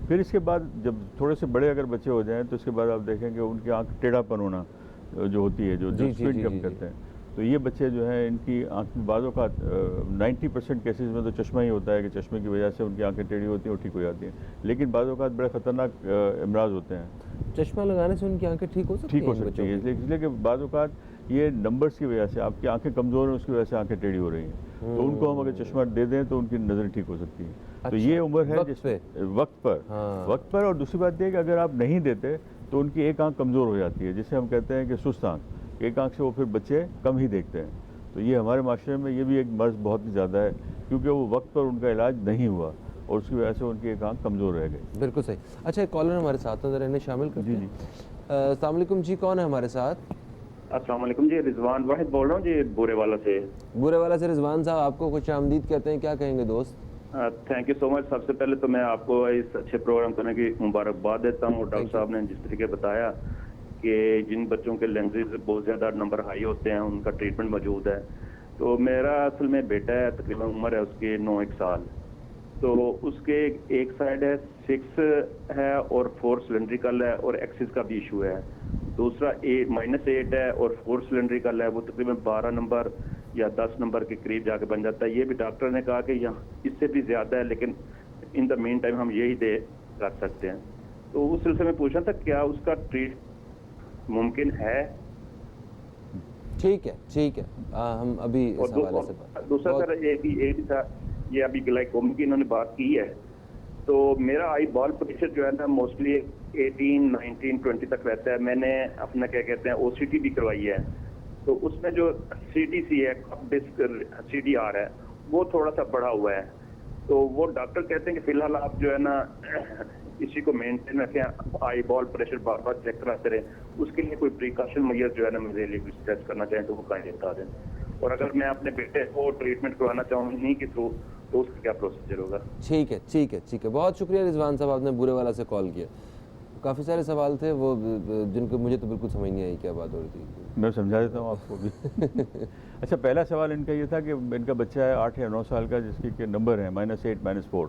Speaker 5: फिर इसके बाद जब थोड़े से बड़े अगर बच्चे हो जाएं तो इसके बाद आप देखेंगे उनकी आँख टेढ़ापन होना जो होती है, जो स्क्विंट कम करते हैं, तो ये बच्चे जो हैं, इनकी आँख में बाज़ों का 90% केसेस में तो चश्मा ही होता है कि चश्मे की वजह से उनकी आँखें टेढ़ी होती हैं और ठीक हो जाती हैं, लेकिन बाज़ों का बड़े ख़तरनाक अमराज होते हैं।
Speaker 1: चश्मा लगाने से उनकी आँखें ठीक हो सकती
Speaker 5: है, इसलिए कि बाज़ों का ये नंबर्स की वजह से आपकी आंखें कमज़ोर हैं, उसकी वजह से आंखें टेढ़ी हो रही हैं, तो उनको हम अगर चश्मा दे दें तो उनकी नज़र ठीक हो सकती है। तो ये उम्र है वक्त पर। और दूसरी बात यह कि अगर आप नहीं देते तो उनकी एक आंख कमज़ोर हो जाती है, जिसे हम कहते हैं कि सुस्त आंख, एक आंख से वो फिर बच्चे कम ही देखते हैं। तो ये हमारे माशरे में ये भी एक मर्ज़ बहुत ही ज़्यादा है, क्योंकि वो वक्त पर उनका इलाज नहीं हुआ और उसकी वजह से उनकी एक आंख कमज़ोर रह गई।
Speaker 1: बिल्कुल सही। अच्छा, एक कॉलर हमारे साथ है, ज़रा इन्हें शामिल कर।
Speaker 5: जी।
Speaker 1: अस्सलाम वालेकुम जी, कौन है हमारे साथ?
Speaker 6: अस्सलाम वालेकुम जी, रिजवान वाहिद बोल रहा हूँ जी, बुरेवाला से।
Speaker 1: बुरेवाला से रिजवान साहब, आपको खुश आमदीद कहते हैं, क्या कहेंगे दोस्त?
Speaker 6: Thank you so much. सबसे पहले तो मैं आपको इस अच्छे प्रोग्राम करने की मुबारकबाद देता हूँ। डॉक्टर साहब ने जिस तरीके बताया कि जिन बच्चों के लेंसेज बहुत ज़्यादा नंबर हाई होते हैं उनका ट्रीटमेंट मौजूद है। तो मेरा असल में बेटा है, तकरीबन उम्र है उसकी 9 साल, तो उसके एक साइड है 6 है और 4 सिलेंड्रिकल है और एक्सिस का भी इशू है। दूसरा -8 है और 4 सिलेंड्रिकल है, वो तकरीबन 12 नंबर या 10 नंबर के करीब जाके बन जाता है। ये भी डॉक्टर ने कहा कि यहाँ इससे भी ज़्यादा है, लेकिन इन द मीन टाइम हम यही दे कर सकते हैं। तो उस सिलसिले में पूछना था, क्या उसका ट्रीट मुमकिन है?
Speaker 1: ठीक है, हम अभी इस हवाले से
Speaker 6: दूसरा सर ये भी था, ये अभी ग्लाइकोमा की इन्होंने बात की है, तो मेरा आई बॉल प्रेशर जो है ना मोस्टली 18, 19, 20 तक रहता है। मैंने अपना क्या कहते हैं OCT भी करवाई है, तो उसमें जो CTC है, डिस्क CDR है, वो थोड़ा सा बढ़ा हुआ है। तो वो डॉक्टर कहते हैं कि फिलहाल आप जो है ना इसी को मेंटेन रखें, आई बॉल प्रेशर बार बार चेक कराते रहें, उसके लिए कोई प्रिकॉशन मेजर जो है ना मेरे लिए सजेस्ट करना चाहें तो वो काइंडली बता दें। और अगर मैं अपने बेटे को ट्रीटमेंट करवाना चाहूँ इन्हीं के थ्रू तो उसका क्या प्रोसीजर होगा?
Speaker 1: ठीक है, ठीक है, ठीक है। बहुत शुक्रिया रिजवान साहब, आपने बुरे वाला से कॉल किया। काफ़ी सारे सवाल थे वो जिनको मुझे तो बिल्कुल समझ नहीं आई क्या बात हो रही थी।
Speaker 5: मैं समझा देता हूँ आपको भी। अच्छा, पहला सवाल इनका ये था कि इनका बच्चा है 8 या 9 साल का जिसके के नंबर हैं -8 -4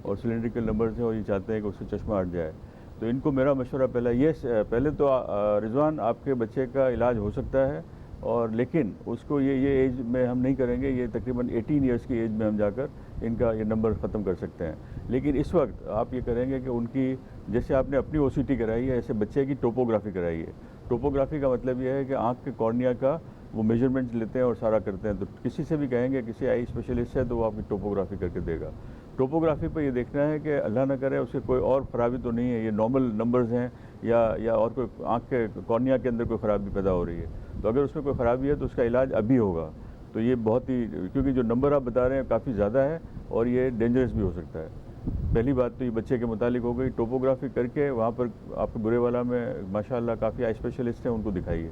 Speaker 5: और सिलेंड्रिकल नंबर थे और ये चाहते हैं कि उससे चश्मा हट जाए। तो इनको मेरा मशवरा पहला ये पहले तो रिजवान आपके बच्चे का इलाज हो सकता है, और लेकिन उसको ये एज में हम नहीं करेंगे, ये तकरीबन 18 ईयर्स की एज में हम जाकर इनका ये नंबर ख़त्म कर सकते हैं। लेकिन इस वक्त आप ये करेंगे कि उनकी, जैसे आपने अपनी OCT कराई है, ऐसे बच्चे की टोपोग्राफी कराई है। टोपोग्राफी का मतलब ये है कि आँख के कॉर्निया का वो मेजरमेंट लेते हैं और सारा करते हैं। तो किसी से भी कहेंगे, किसी आई स्पेशलिस्ट है तो वो आपकी टोपोग्राफी करके देगा। टोपोग्राफी पर ये देखना है कि अल्लाह ना करे उसके कोई और ख़राबी तो नहीं है, ये नॉर्मल नंबर्स हैं या और कोई आँख के कॉर्निया के अंदर कोई ख़राबी पैदा हो रही है। तो अगर उसमें कोई ख़राबी है तो उसका इलाज अभी होगा। तो ये बहुत ही, क्योंकि जो नंबर आप बता रहे हैं काफ़ी ज़्यादा है और ये डेंजरस भी हो सकता है। पहली बात तो ये बच्चे के मुतालिक हो गई। टोपोग्राफी करके वहाँ पर आपके बुरेवाला में माशाल्लाह काफ़ी आई स्पेशलिस्ट हैं, उनको दिखाइए।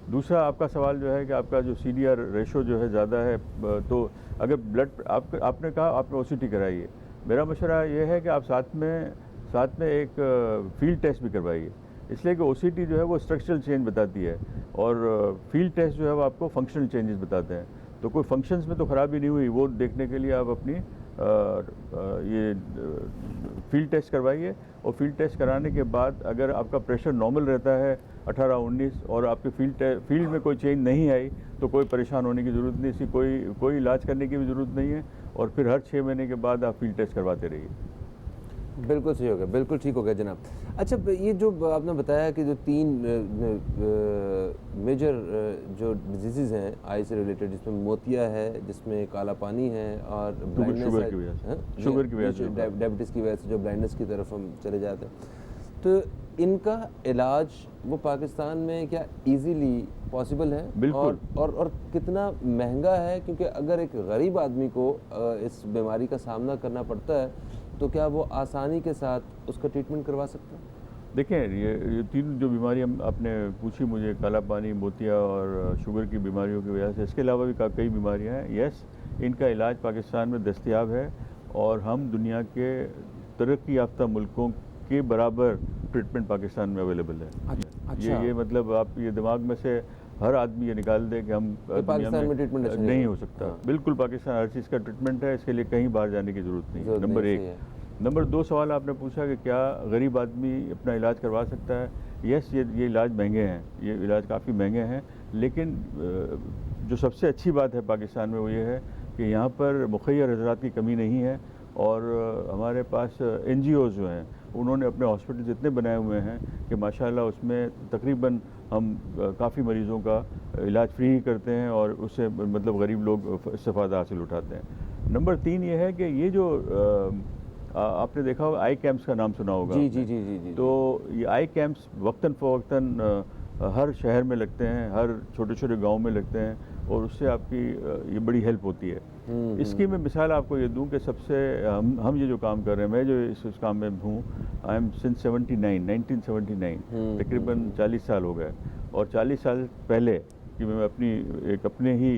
Speaker 5: दूसरा आपका सवाल जो है कि आपका जो CDR रेशो जो है ज़्यादा है, तो अगर ब्लड आपने कहा आपने OCT कराई है, मेरा मशवरा ये है कि आप साथ में एक फील्ड टेस्ट भी करवाइए, इसलिए कि OCT जो है वो स्ट्रक्चरल चेंज बताती है और फील्ड टेस्ट जो है वो आपको फंक्शनल चेंजेस बताते हैं। तो कोई फंक्शंस में तो ख़राबी नहीं हुई वो देखने के लिए आप अपनी ये फील्ड टेस्ट करवाइए, और फील्ड टेस्ट कराने के बाद अगर आपका प्रेशर नॉर्मल रहता है 18-19 और आपके फील्ड में कोई चेंज नहीं आई तो कोई परेशान होने की ज़रूरत नहीं, इसकी कोई इलाज करने की भी ज़रूरत नहीं है, और फिर हर 6 महीने के बाद आप फील्ड टेस्ट करवाते रहिए।
Speaker 1: बिल्कुल सही हो गया, बिल्कुल ठीक हो गया जनाब। अच्छा, ये जो आपने बताया कि जो 3 मेजर जो डिजीज़ हैं आई से रिलेटेड, जिसमें मोतिया है, जिसमें काला पानी है और
Speaker 5: शुगर की वजह से
Speaker 1: डायबिटीज़ की वजह से जो ब्लाइंडनेस की तरफ हम चले जाते हैं, तो इनका इलाज वो पाकिस्तान में क्या इजीली पॉसिबल है?
Speaker 5: बिल्कुल।
Speaker 1: और कितना महंगा है? क्योंकि अगर एक गरीब आदमी को इस बीमारी का सामना करना पड़ता है तो क्या वो आसानी के साथ उसका ट्रीटमेंट करवा सकता है?
Speaker 5: देखें, ये 3 जो बीमारी आपने पूछी मुझे, काला पानी, मोतिया और शुगर की बीमारियों की वजह से, इसके अलावा भी कई बीमारियां हैं। यस, इनका इलाज पाकिस्तान में दस्तयाब है और हम दुनिया के तरक्की याफ्ता मुल्कों के बराबर ट्रीटमेंट पाकिस्तान में अवेलेबल है।
Speaker 1: अच्छा।
Speaker 5: ये मतलब आप ये दिमाग में से हर आदमी ये निकाल दे कि हम
Speaker 1: पाकिस्तान में ट्रीटमेंट
Speaker 5: नहीं हो सकता। हाँ। बिल्कुल, पाकिस्तान हर चीज़ का ट्रीटमेंट है, इसके लिए कहीं बाहर जाने की ज़रूरत नहीं है। नंबर 1। नंबर 2 सवाल आपने पूछा कि क्या गरीब आदमी अपना इलाज करवा सकता है? यस, ये इलाज महंगे हैं, ये इलाज काफ़ी महंगे हैं, लेकिन जो सबसे अच्छी बात है पाकिस्तान में वो ये है कि यहाँ पर मुखैर हज़रात की कमी नहीं है, और हमारे पास NGOs जो हैं उन्होंने अपने हॉस्पिटल इतने बनाए हुए हैं कि माशाल्लाह उसमें तकरीबन हम काफ़ी मरीज़ों का इलाज फ्री ही करते हैं और उससे मतलब गरीब लोग इस्तेफ़ादा हासिल उठाते हैं। नंबर 3 ये है कि ये जो आपने देखा होगा आई कैंप्स का नाम सुना होगा।
Speaker 1: जी।
Speaker 5: तो ये आई कैंप्स वक्तन फ़वक्तन हर शहर में लगते हैं, हर छोटे छोटे गांव में लगते हैं, और उससे आपकी ये बड़ी हेल्प होती है। इसकी मैं मिसाल आपको ये दूं कि सबसे हम ये जो काम कर रहे हैं, मैं जो इस काम में हूँ, आई एम सिंस 1979 तकरीबन 40 साल हो गए। और 40 साल पहले कि मैं अपने ही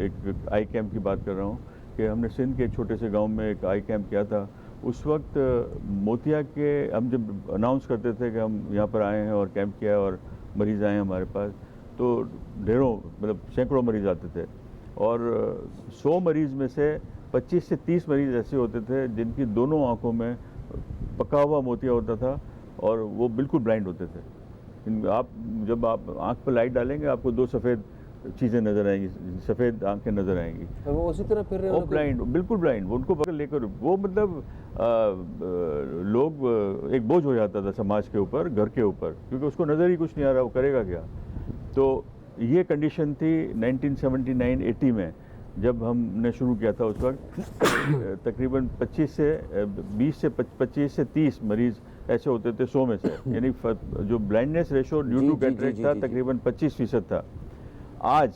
Speaker 5: एक आई कैंप की बात कर रहा हूँ कि हमने सिंध के एक छोटे से गाँव में एक आई कैंप किया था। उस वक्त मोतिया के हम जब अनाउंस करते थे कि हम यहाँ पर आए हैं और कैंप किया है और मरीज़ आए हैं हमारे पास, तो ढेरों मतलब सैकड़ों मरीज़ आते थे, और 100 मरीज़ में से 25 से 30 मरीज़ ऐसे होते थे जिनकी दोनों आँखों में पका हुआ मोतिया होता था और वो बिल्कुल ब्लाइंड होते थे। जब आप आँख पर लाइट डालेंगे आपको 2 सफ़ेद चीज़ें नज़र आएंगी, सफ़ेद आंखें नज़र आएंगी।
Speaker 1: तो वो उसी तरह फिर रहे हैं,
Speaker 5: ब्लाइंड, बिल्कुल ब्लाइंड। उनको पकड़ लेकर वो मतलब लोग एक बोझ हो जाता था समाज के ऊपर, घर के ऊपर, क्योंकि उसको नज़र ही कुछ नहीं आ रहा, वो करेगा क्या। तो ये कंडीशन थी 1979-80 में जब हमने शुरू किया था। उस वक्त तकरीबन 25 से 30 मरीज़ ऐसे होते थे 100 में से, यानी जो blindness ratio due to cataract था तकरीबन 25% था। आज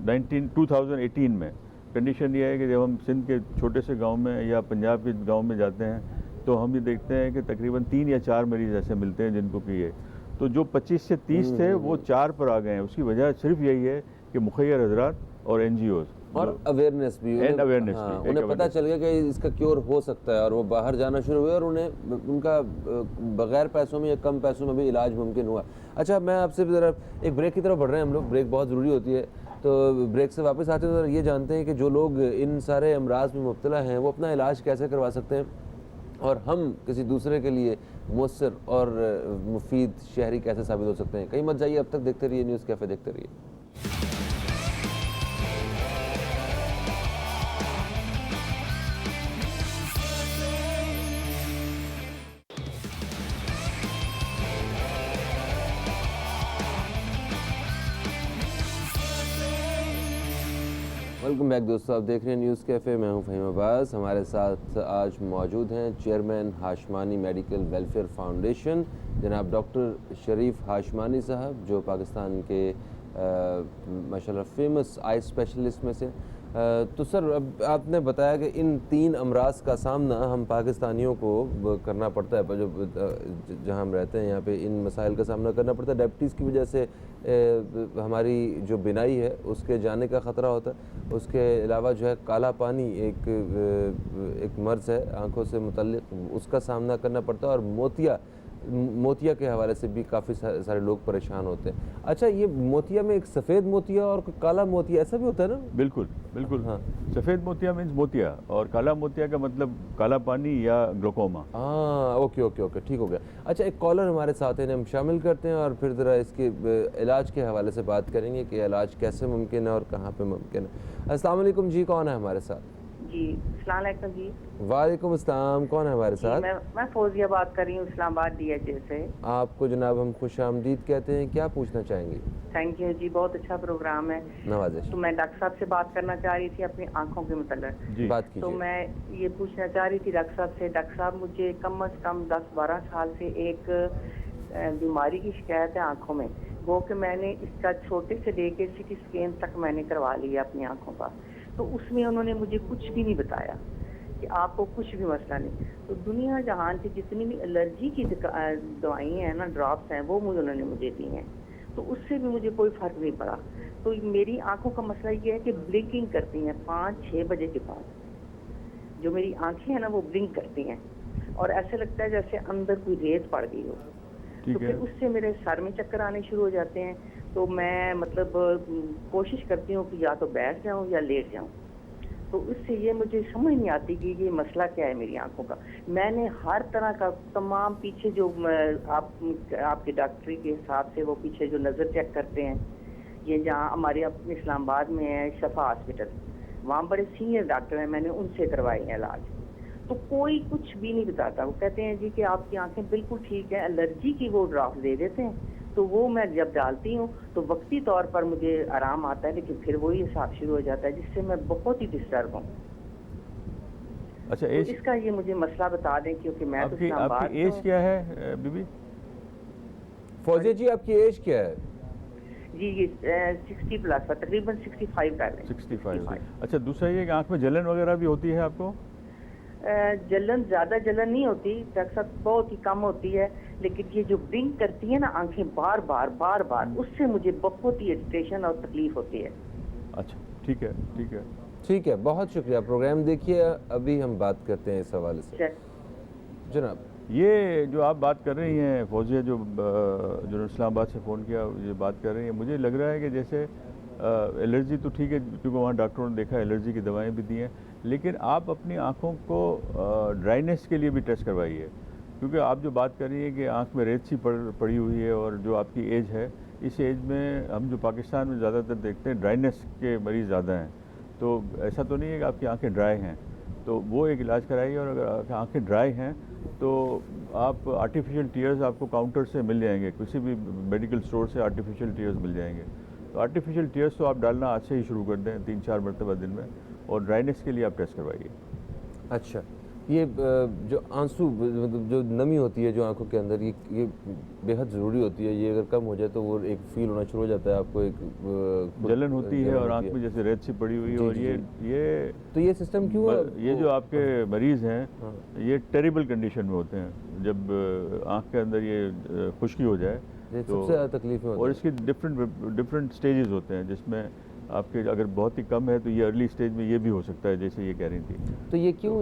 Speaker 5: 2018 में कंडीशन ये है कि जब हम सिंध के छोटे से गांव में या पंजाब के गांव में जाते हैं तो हम ये देखते हैं कि तकरीबन 3 या 4 मरीज ऐसे मिलते हैं जिनको कि ये, तो जो 25 से 30 थे वो 4 पर आ गए हैं। उसकी वजह सिर्फ यही है कि मुखैर हजरात और NGOs
Speaker 1: और अवेयरनेस भी,
Speaker 5: एंड अवेयरनेस
Speaker 1: हाँ,
Speaker 5: भी,
Speaker 1: उन्हें पता चल गया कि इसका क्योर हो सकता है और वो बाहर जाना शुरू हुए और उन्हें उनका बगैर पैसों में या कम पैसों में भी इलाज मुमकिन हुआ। अच्छा, मैं आपसे ज़रा एक ब्रेक की तरफ बढ़ रहे हैं हम लोग, ब्रेक बहुत ज़रूरी होती है, तो ब्रेक से वापस आते हैं तो ये जानते हैं कि जो लोग इन सारे अमराज में मुब्तला हैं वो अपना इलाज कैसे करवा सकते हैं और हम किसी दूसरे के लिए मुअस्सर और मुफीद शहरी कैसे साबित हो सकते हैं। कहीं मत जाइए, अब तक देखते रहिए न्यूज़ कैफ़े, देखते रहिए। वेलकम बैक दोस्तों, आप देख रहे हैं न्यूज़ कैफ़े, मैं हूं फ़हीम अब्बास। हमारे साथ आज मौजूद हैं चेयरमैन हाशमानी मेडिकल वेलफेयर फाउंडेशन जनाब डॉक्टर शरीफ हाशमानी साहब, जो पाकिस्तान के माशाल्लाह फेमस आई स्पेशलिस्ट में से। तो सर, अब आपने बताया कि इन 3 अमराज का सामना हम पाकिस्तानियों को करना पड़ता है, जो जहाँ हम रहते हैं यहाँ पे इन मसाइल का सामना करना पड़ता है। डायबिटीज़ की वजह से हमारी जो बिनाई है उसके जाने का ख़तरा होता है। उसके अलावा जो है काला पानी एक मर्ज़ है आँखों से मुतल्लिक़, उसका सामना करना पड़ता है और मोतिया के हवाले से भी काफ़ी सारे लोग परेशान होते हैं। अच्छा, ये मोतिया में एक सफ़ेद मोतिया और काला मोतिया ऐसा भी होता है ना?
Speaker 5: बिल्कुल बिल्कुल,
Speaker 1: हाँ।
Speaker 5: सफ़ेद मोतिया मीन्स मोतिया और काला मोतिया का मतलब काला पानी या ग्लोकोमा।
Speaker 1: हाँ, ओके, ठीक हो गया। अच्छा, एक कॉलर हमारे साथ है, हम शामिल करते हैं और फिर ज़रा इसके इलाज के हवाले से बात करेंगे कि इलाज कैसे मुमकिन है और कहाँ पे मुमकिन है। अस्सलाम वालेकुम जी, कौन है हमारे साथ?
Speaker 7: जी, अस्सलाम वालेकुम जी।
Speaker 1: वालेकुम अस्सलाम, कौन है हमारे साथ?
Speaker 7: मैं फौजिया बात कर रही हूँ इस्लामाबाद DHA से।
Speaker 1: आपको जनाब हम खुश आमदीद कहते हैं, क्या पूछना चाहेंगे?
Speaker 7: थैंक यू जी, बहुत अच्छा प्रोग्राम है।
Speaker 1: नवाजिश।
Speaker 7: तो मैं डॉक्टर साहब से बात करना चाह रही थी अपनी आंखों के मतलब।
Speaker 1: बात
Speaker 7: तो
Speaker 1: कीजिए।
Speaker 7: मैं ये पूछना चाह रही थी डॉक्टर साहब से, डॉक्टर साहब मुझे कम से कम 10-12 साल से एक बीमारी की शिकायत है आंखों में, वो कि मैंने इसका छोटे से लेके CT स्कैन तक मैंने करवा लिया अपनी आंखों का, तो उसमें उन्होंने मुझे कुछ भी नहीं बताया कि आपको कुछ भी मसला नहीं। तो दुनिया जहान की जितनी भी एलर्जी की दवाई हैं ना, ड्रॉप्स हैं, वो उन्होंने मुझे दी हैं, तो उससे भी मुझे कोई फ़र्क नहीं पड़ा। तो मेरी आंखों का मसला ये है कि ब्लिंकिंग करती हैं 5-6 बजे के बाद, जो मेरी आंखें हैं ना वो ब्लिंक करती हैं और ऐसे लगता है जैसे अंदर कोई रेत पड़ गई हो। तो फिर उससे मेरे सर में चक्कर आने शुरू हो जाते हैं। तो मैं मतलब कोशिश करती हूँ कि या तो बैठ जाऊँ या लेट जाऊँ, तो उससे ये मुझे समझ नहीं आती कि ये मसला क्या है मेरी आंखों का। मैंने हर तरह का तमाम पीछे जो आपके डॉक्टरी के हिसाब से वो पीछे जो नज़र चेक करते हैं, ये जहाँ हमारे अपने इस्लामाबाद में है शफा हॉस्पिटल, वहाँ बड़े सीनियर डॉक्टर हैं, मैंने उनसे करवाए हैं इलाज, तो कोई कुछ भी नहीं बताता। वो कहते हैं जी कि आपकी आंखें बिल्कुल ठीक है, एलर्जी की वो ड्रॉप दे देते हैं, तो वो मैं जब डालती हूँ तो वक्ती तौर पर मुझे आराम आता है, लेकिन फिर वही हिसाब शुरू हो जाता है जिससे मैं बहुत ही डिस्टर्ब हूँ।
Speaker 5: अच्छा,
Speaker 7: तो इसका ये मुझे मसला बता दें, क्योंकि मैं
Speaker 5: आपकी एज क्या है बीबी?
Speaker 1: फौजिया जी, आपकी एज क्या है?
Speaker 7: जी, ये 60 प्लस, तकरीबन 65 कर रहे हैं।
Speaker 5: 65। अच्छा, दूसरा ये कि आँख में जलन वगैरह भी होती है आपको?
Speaker 7: जलन, ज़्यादा जलन नहीं होती डॉक्टर साहब, बहुत ही कम होती है, लेकिन ये जो ब्लिंक करती है ना आंखें बार बार, उससे मुझे बहुत ही इरिटेशन और तकलीफ होती है।
Speaker 5: अच्छा, ठीक है
Speaker 1: ठीक है, बहुत शुक्रिया। प्रोग्राम देखिए, अभी हम बात करते हैं इस हवाले से। जनाब,
Speaker 5: ये जो आप बात कर रही हैं फौजिया, जो इस्लामाबाद से फ़ोन किया, ये बात कर रही हैं, मुझे लग रहा है कि जैसे एलर्जी तो ठीक है, क्योंकि वहाँ डॉक्टरों ने देखा एलर्जी की दवाएं भी दी हैं, लेकिन आप अपनी आँखों को ड्राइनेस के लिए भी टेस्ट करवाइए, क्योंकि आप जो बात कर रही हैं कि आँख में रेत सी पड़ी हुई है, और जो आपकी एज है, इस एज में हम जो पाकिस्तान में ज़्यादातर देखते हैं ड्राइनेस के मरीज़ ज़्यादा हैं, तो ऐसा तो नहीं है कि आपकी आँखें ड्राई हैं, तो वो एक इलाज कराइए। और अगर आँखें ड्राई हैं तो आप आर्टिफिशियल टीयर्स आपको काउंटर से मिल जाएंगे, किसी भी मेडिकल स्टोर से आर्टिफिशियल टीयर्स मिल जाएंगे। तो आर्टिफिशियल टीयर्स तो आप डालना आज से ही शुरू कर दें, 3-4 मरतबा दिन में, और ड्राइनेस के लिए आप टेस्ट करवाइए।
Speaker 1: अच्छा, ये जो आंसू मतलब जो नमी होती है जो आंखों के अंदर, ये बेहद ज़रूरी होती है। ये अगर कम हो जाए तो वो एक फील होना शुरू हो जाता है आपको, एक
Speaker 5: जलन होती है और आंख में जैसे रेत सी पड़ी हुई है। और ये
Speaker 1: तो ये सिस्टम क्यों
Speaker 5: ये जो आपके मरीज़ हैं ये टेरिबल कंडीशन में होते हैं। जब आंख के अंदर ये खुश्की हो जाए तो
Speaker 1: सबसे ज़्यादा तकलीफ में
Speaker 5: और इसके डिफरेंट स्टेजेस होते हैं, जिसमें आपके अगर बहुत ही कम है तो ये अर्ली स्टेज में ये भी हो सकता है, जैसे ये कह रही थी।
Speaker 1: तो ये क्यों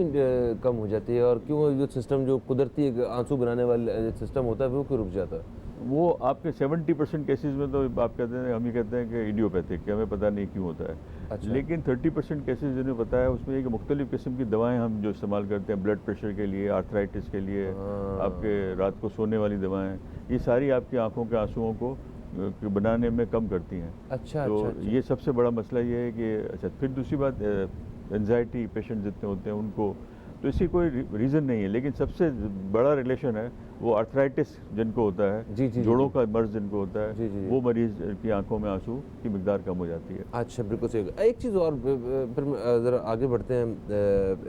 Speaker 1: कम हो जाती है और क्यों जो सिस्टम जो कुदरती आंसू बनाने वाला सिस्टम होता है वो क्यों रुक जाता है?
Speaker 5: वो आपके 70% केसेस में तो आप कहते हैं, हम ही कहते हैं कि इडियोपैथिक, कि हमें पता नहीं क्यों होता है।
Speaker 1: अच्छा।
Speaker 5: लेकिन 30% केसेस जिन्हें पता है उसमें एक मुख्तलिफ किस्म की दवाएं हम जो इस्तेमाल करते हैं, ब्लड प्रेशर के लिए, आर्थराइटिस के लिए, आपके रात को सोने वाली दवाएं, ये सारी आपकी आंखों के आंसुओं को बनाने में कम करती हैं।
Speaker 1: अच्छा,
Speaker 5: तो
Speaker 1: अच्छा।
Speaker 5: ये सबसे बड़ा मसला ये है कि अच्छा, फिर दूसरी बात एंजाइटी पेशेंट जितने होते हैं उनको, तो इसकी कोई रीज़न नहीं है। लेकिन सबसे बड़ा रिलेशन है वो आर्थराइटिस जिनको होता है,
Speaker 1: जी,
Speaker 5: जोड़ों का मर्ज जिनको होता है,
Speaker 1: जी, जी।
Speaker 5: वो मरीज की आंखों में आंसू की मिकदार कम हो जाती है।
Speaker 1: अच्छा, बिल्कुल सही। एक चीज़ और फिर ज़रा आगे बढ़ते हैं,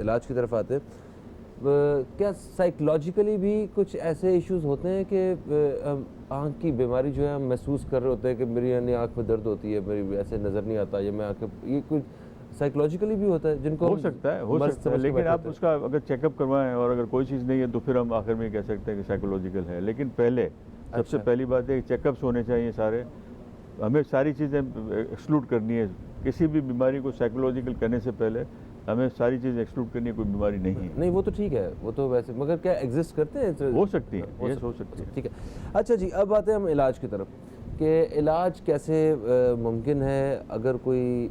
Speaker 1: इलाज की तरफ आते हैं। क्या साइकोलॉजिकली भी कुछ ऐसे इश्यूज होते हैं कि आँख की बीमारी जो है हम महसूस कर रहे होते हैं कि मेरी यानी आँख में दर्द होती है, मेरी ऐसे नज़र नहीं आता, या मैं आँखें, ये कुछ साइकोलॉजिकली भी होता है जिनको
Speaker 5: हो सकता है, लेकिन आप उसका अगर चेकअप करवाएं और अगर कोई चीज़ नहीं है तो फिर हम आखिर में कह सकते हैं कि साइकोलॉजिकल है। लेकिन पहले सबसे पहली बात है चेकअप्स होने चाहिए सारे। हमें सारी चीज़ें एक्सक्लूड करनी है, किसी भी बीमारी को साइकोलॉजिकल करने से पहले हमें सारी चीज़ एक्सक्लूड करनी है। कोई बीमारी नहीं है।
Speaker 1: नहीं, वो तो ठीक है, वो तो वैसे, मगर क्या एग्जिस्ट करते हैं?
Speaker 5: हो सकती है, ये हो सकती है।
Speaker 1: ठीक है। अच्छा जी, अब आते हैं हम इलाज की तरफ कि इलाज कैसे मुमकिन है अगर कोई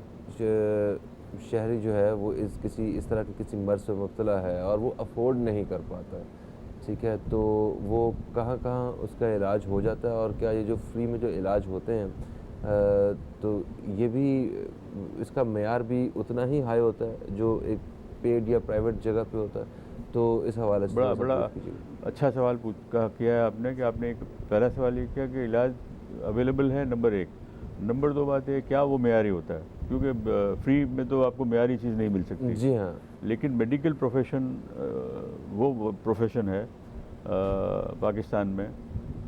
Speaker 1: शहरी जो है वो इस तरह के किसी मर्ज से मुब्तला है और वो अफोर्ड नहीं कर पाता है, ठीक है, तो वो कहाँ उसका इलाज हो जाता है? और क्या ये जो फ्री में जो इलाज होते हैं तो ये भी, इसका मेयार भी उतना ही हाई होता है जो एक पेड या प्राइवेट जगह पे होता है? तो इस हवाले से
Speaker 5: बड़ा अच्छा सवाल किया है आपने, कि आपने एक पहला सवाल ये किया कि इलाज अवेलेबल है, नंबर 1। नंबर 2 बात है क्या वो मेयारी होता है, क्योंकि फ्री में तो आपको मेयारी चीज़ नहीं मिल सकती।
Speaker 1: जी हाँ।
Speaker 5: लेकिन मेडिकल प्रोफेशन वो प्रोफेशन है पाकिस्तान में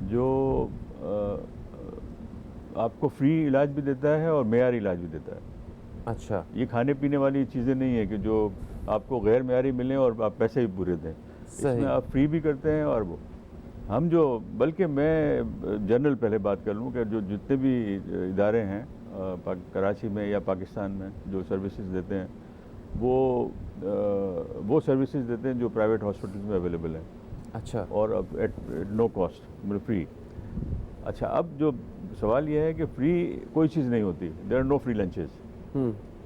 Speaker 5: जो आपको फ्री इलाज भी देता है और मेयारी इलाज भी देता है।
Speaker 1: अच्छा।
Speaker 5: ये खाने पीने वाली चीज़ें नहीं है कि जो आपको गैर मेयारी मिलें और आप पैसे भी पूरे दें। इसमें आप फ्री भी करते हैं और वो हम जो, बल्कि मैं जनरल पहले बात कर लूँ कि जो जितने भी इदारे हैं कराची में या पाकिस्तान में जो सर्विसेज देते हैं वो सर्विसेज देते हैं जो प्राइवेट हॉस्पिटल्स में अवेलेबल है।
Speaker 1: अच्छा।
Speaker 5: और एट नो कॉस्ट, मतलब फ्री। अच्छा, अब जो सवाल ये है कि फ्री कोई चीज़ नहीं होती। There are no free lunches,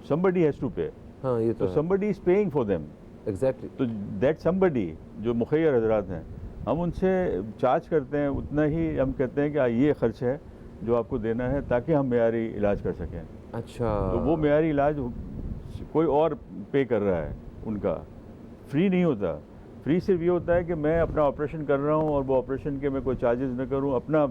Speaker 5: somebody has to pay.
Speaker 1: हाँ, ये तो
Speaker 5: somebody is paying for them.
Speaker 1: Exactly.
Speaker 5: तो दैट समबडी जो मुखैर हजरात हैं, हम उनसे चार्ज करते हैं उतना ही, हम कहते हैं कि ये खर्च है जो आपको देना है ताकि हम मेयारी इलाज कर सकें।
Speaker 1: अच्छा।
Speaker 5: तो वो मेयारी इलाज कोई और पे कर रहा है, उनका फ्री नहीं होता। फ्री सिर्फ ये होता है कि मैं अपना ऑपरेशन कर रहा हूँ और वो ऑपरेशन के मैं कोई चार्जेस न करूँ, अपना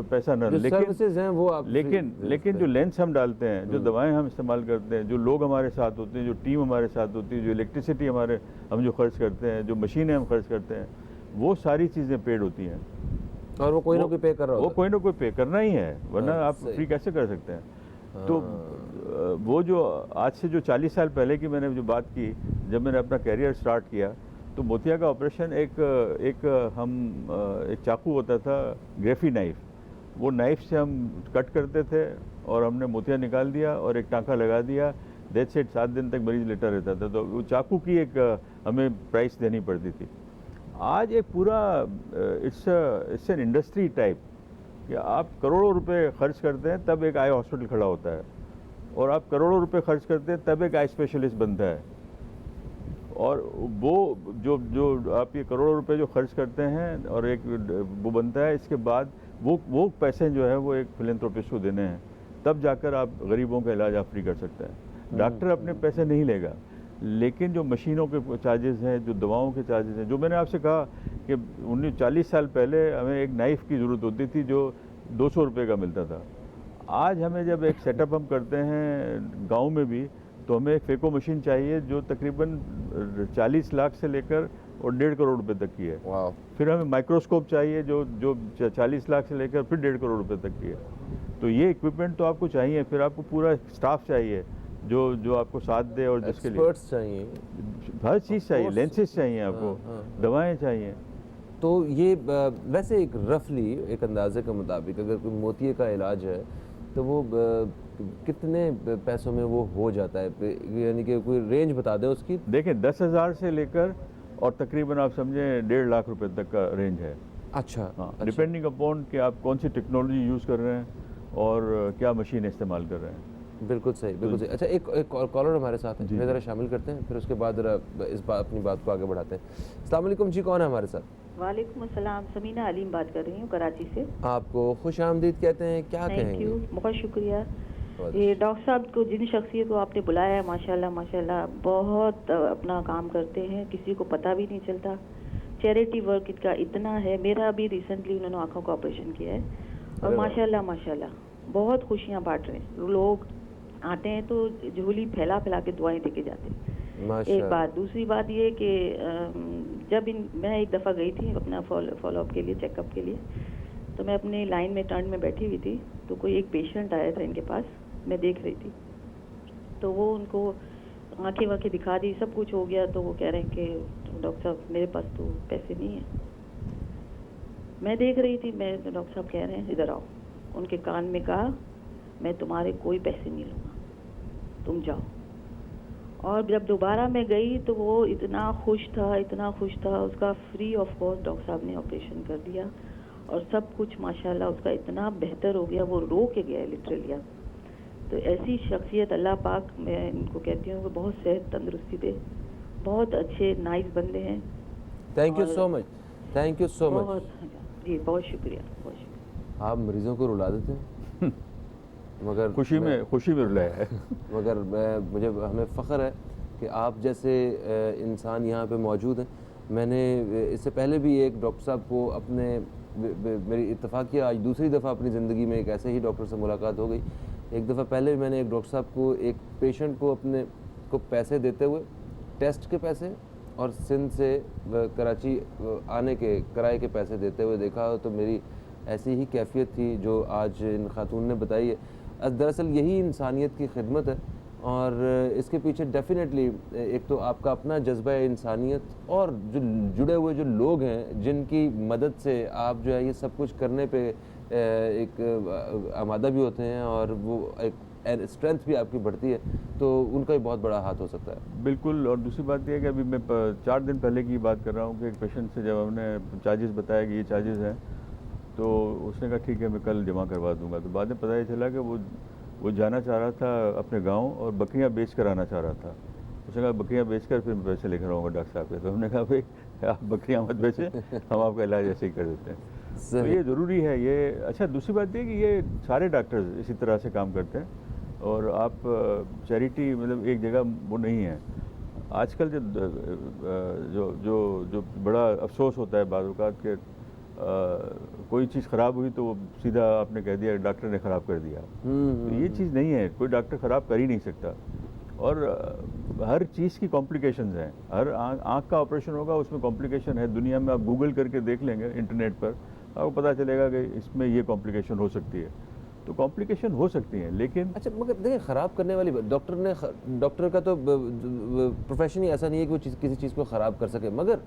Speaker 5: पैसा न,
Speaker 1: सर्विसेज हैं वो आप
Speaker 5: लेकिन जो लेंस हम डालते हैं, जो दवाएं हम इस्तेमाल करते हैं, जो लोग हमारे साथ होते हैं, जो टीम हमारे साथ होती है, जो इलेक्ट्रिसिटी हम जो खर्च करते हैं, जो मशीनें हम खर्च करते हैं, वो सारी चीज़ें पेड होती हैं।
Speaker 1: और वो कोई ना कोई पे कर रहा होता है।
Speaker 5: वो कोई ना कोई पे करना ही है, वरना आप फ्री कैसे कर सकते हैं? तो वो जो आज से जो 40 साल पहले की मैंने जो बात की, जब मैंने अपना कैरियर स्टार्ट किया, तो मोतिया का ऑपरेशन एक चाकू होता था, ग्रेफी नाइफ, वो नाइफ से हम कट करते थे और हमने मोतिया निकाल दिया और एक टाँका लगा दिया। दैट्स इट, 7 दिन तक मरीज लेटा रहता था। तो वो चाकू की एक हमें प्राइस देनी पड़ती थी। आज एक पूरा इट्स एन इंडस्ट्री टाइप कि आप करोड़ों रुपए खर्च करते हैं तब एक आई हॉस्पिटल खड़ा होता है, और आप करोड़ों रुपए खर्च करते हैं तब एक आई स्पेशलिस्ट बनता है। और वो जो आप ये करोड़ों रुपए जो खर्च करते हैं और एक वो बनता है, इसके बाद वो पैसे जो है वो एक फिलैंथ्रोपिस्ट को देने हैं, तब जाकर आप गरीबों का इलाज आप फ्री कर सकते हैं। डॉक्टर अपने पैसे नहीं लेगा, लेकिन जो मशीनों के चार्जेस हैं, जो दवाओं के चार्जेस हैं, जो मैंने आपसे कहा कि 40 साल पहले हमें एक नाइफ़ की ज़रूरत होती थी जो 200 रुपये का मिलता था। आज हमें जब एक सेटअप हम करते हैं गांव में भी, तो हमें एक फेको मशीन चाहिए जो तकरीबन 40 लाख से लेकर और 1.5 करोड़ रुपए तक की है।
Speaker 1: वाह।
Speaker 5: फिर हमें माइक्रोस्कोप चाहिए जो जो 40 लाख से लेकर फिर 1.5 करोड़ रुपए तक की है। तो ये इक्विपमेंट तो आपको चाहिए। फिर आपको पूरा स्टाफ चाहिए जो जो आपको साथ दे और जिसके लिए
Speaker 1: एक्सपर्ट्स चाहिए।
Speaker 5: हर चीज़ चाहिए,
Speaker 1: course।
Speaker 5: लेंसेज चाहिए आपको, दवाएं चाहिए।
Speaker 1: तो ये वैसे एक रफली एक अंदाजे के मुताबिक अगर कोई मोतिये का इलाज है तो वो कितने पैसों में वो हो जाता है, यानी कि कोई रेंज बता दें उसकी।
Speaker 5: देखें 10,000 से लेकर और तकरीबन आप समझें 1.5 लाख रुपए तक का रेंज है।
Speaker 1: अच्छा।
Speaker 5: हाँ, डिपेंडिंग अपॉन कि आप कौन सी टेक्नोलॉजी यूज़ कर रहे हैं और क्या मशीन इस्तेमाल कर रहे हैं।
Speaker 1: बिल्कुल सही, बिल्कुल सही। अच्छा, एक कॉलर हमारे साथ है, मैं ज़रा शामिल करते हैं, फिर उसके बाद ज़रा अपनी बात को आगे बढ़ाते हैं। अस्सलाम वालेकुम जी, कौन है हमारे साथ?
Speaker 8: वालेकुम अस्सलाम, समीना अलीम बात कर रही हूँ कराची से।
Speaker 1: आपको खुश आमदीद कहते हैं, क्या
Speaker 8: थैंक
Speaker 1: कहेंगे?
Speaker 8: यू, बहुत शुक्रिया। ये डॉक्टर साहब को जिन शख्सियत को आपने बुलाया है, माशाल्लाह माशाल्लाह बहुत अपना काम करते हैं, किसी को पता भी नहीं चलता। चैरिटी वर्क इनका इतना है। मेरा अभी रिसेंटली उन्होंने आँखों का ऑपरेशन किया है और माशाल्लाह माशाल्लाह बहुत खुशियाँ बांट रहे हैं। लोग आते हैं तो झोली फैला फैला के दुआएं दे के जाते हैं। एक बात। दूसरी बात ये कि जब मैं एक दफ़ा गई थी अपना फॉलो अप के लिए, चेकअप के लिए, तो मैं अपने लाइन में टर्न में बैठी हुई थी, तो कोई एक पेशेंट आया था इनके पास, मैं देख रही थी, तो वो उनको आंखें वाँखें दिखा दी, सब कुछ हो गया, तो वो कह रहे हैं कि डॉक्टर साहब मेरे पास तो पैसे नहीं हैं। मैं देख रही थी, मैं डॉक्टर साहब कह रहे हैं इधर आओ। उनके कान में कहा मैं तुम्हारे कोई पैसे नहीं लूँगा, तुम जाओ। और जब दोबारा मैं गई तो वो इतना खुश था, इतना खुश था। उसका फ्री ऑफ कॉस्ट डॉक्टर साहब ने ऑपरेशन कर दिया और सब कुछ माशाल्लाह उसका इतना बेहतर हो गया, वो रो के गया लिटरली। तो ऐसी शख्सियत अल्लाह पाक, मैं इनको कहती हूँ कि बहुत सेहत तंदुरुस्ती दे, बहुत अच्छे नाइस बंदे हैं।
Speaker 1: Thank you so much, thank you so much
Speaker 8: जी, बहुत शुक्रिया, बहुत शुक्रिया।
Speaker 1: आप मरीजों को रुला देते हैं मगर
Speaker 5: खुशी में रुलाया है।
Speaker 1: मगर मुझे हमें फ़ख्र है कि आप जैसे इंसान यहाँ पे मौजूद हैं। मैंने इससे पहले भी एक डॉक्टर साहब को अपने मेरी इत्तफाक़िया आज दूसरी दफ़ा अपनी ज़िंदगी में एक ऐसे ही डॉक्टर से मुलाकात हो गई। एक दफ़ा पहले मैंने एक डॉक्टर साहब को, एक पेशेंट को अपने को पैसे देते हुए, टेस्ट के पैसे और सिंध से कराची आने के किराए के पैसे देते हुए देखा, तो मेरी ऐसी ही कैफियत थी जो आज इन खातून ने बताई है। दरअसल यही इंसानियत की खिदमत है और इसके पीछे डेफिनेटली एक तो आपका अपना जज्बा इंसानियत और जो जुड़े हुए जो लोग हैं जिनकी मदद से आप जो है ये सब कुछ करने पे एक आमादा भी होते हैं और वो एक स्ट्रेंथ भी आपकी बढ़ती है, तो उनका भी बहुत बड़ा हाथ हो सकता है।
Speaker 5: बिल्कुल। और दूसरी बात यह है कि अभी मैं 4 दिन पहले की बात कर रहा हूँ कि एक पेशेंट से जब हमने चार्जेस बताया कि ये चार्जेस हैं, तो उसने कहा ठीक है मैं कल जमा करवा दूंगा। तो बाद में पता ये चला कि वो जाना चाह रहा था अपने गांव और बकरियां बेच कर आना चाह रहा था। उसने कहा बकरियां बेचकर फिर मैं पैसे लेकर आऊँगा डॉक्टर साहब के। तो हमने कहा भाई आप बकरियां मत बेचें, हम आपका इलाज ऐसे ही कर देते हैं। तो ये ज़रूरी है ये। अच्छा, दूसरी बात ये कि ये सारे डॉक्टर्स इसी तरह से काम करते हैं और आप चैरिटी मतलब एक जगह वो नहीं है। आजकल जो बड़ा अफसोस होता है बाद औक़ात के कोई चीज़ ख़राब हुई तो वो सीधा आपने कह दिया डॉक्टर ने ख़राब कर दिया। तो ये चीज़ नहीं है, कोई डॉक्टर ख़राब कर ही नहीं सकता। और हर चीज़ की कॉम्प्लिकेशंस हैं। हर आँख का ऑपरेशन होगा उसमें कॉम्प्लिकेशन है। दुनिया में आप गूगल करके देख लेंगे इंटरनेट पर, आपको पता चलेगा कि इसमें ये कॉम्प्लिकेशन हो सकती है। तो कॉम्प्लिकेशन हो सकती हैं, लेकिन
Speaker 1: अच्छा मगर देखिए ख़राब करने वाली डॉक्टर का तो प्रोफेशन ही ऐसा नहीं है कि वो किसी चीज़ को ख़राब कर सके, मगर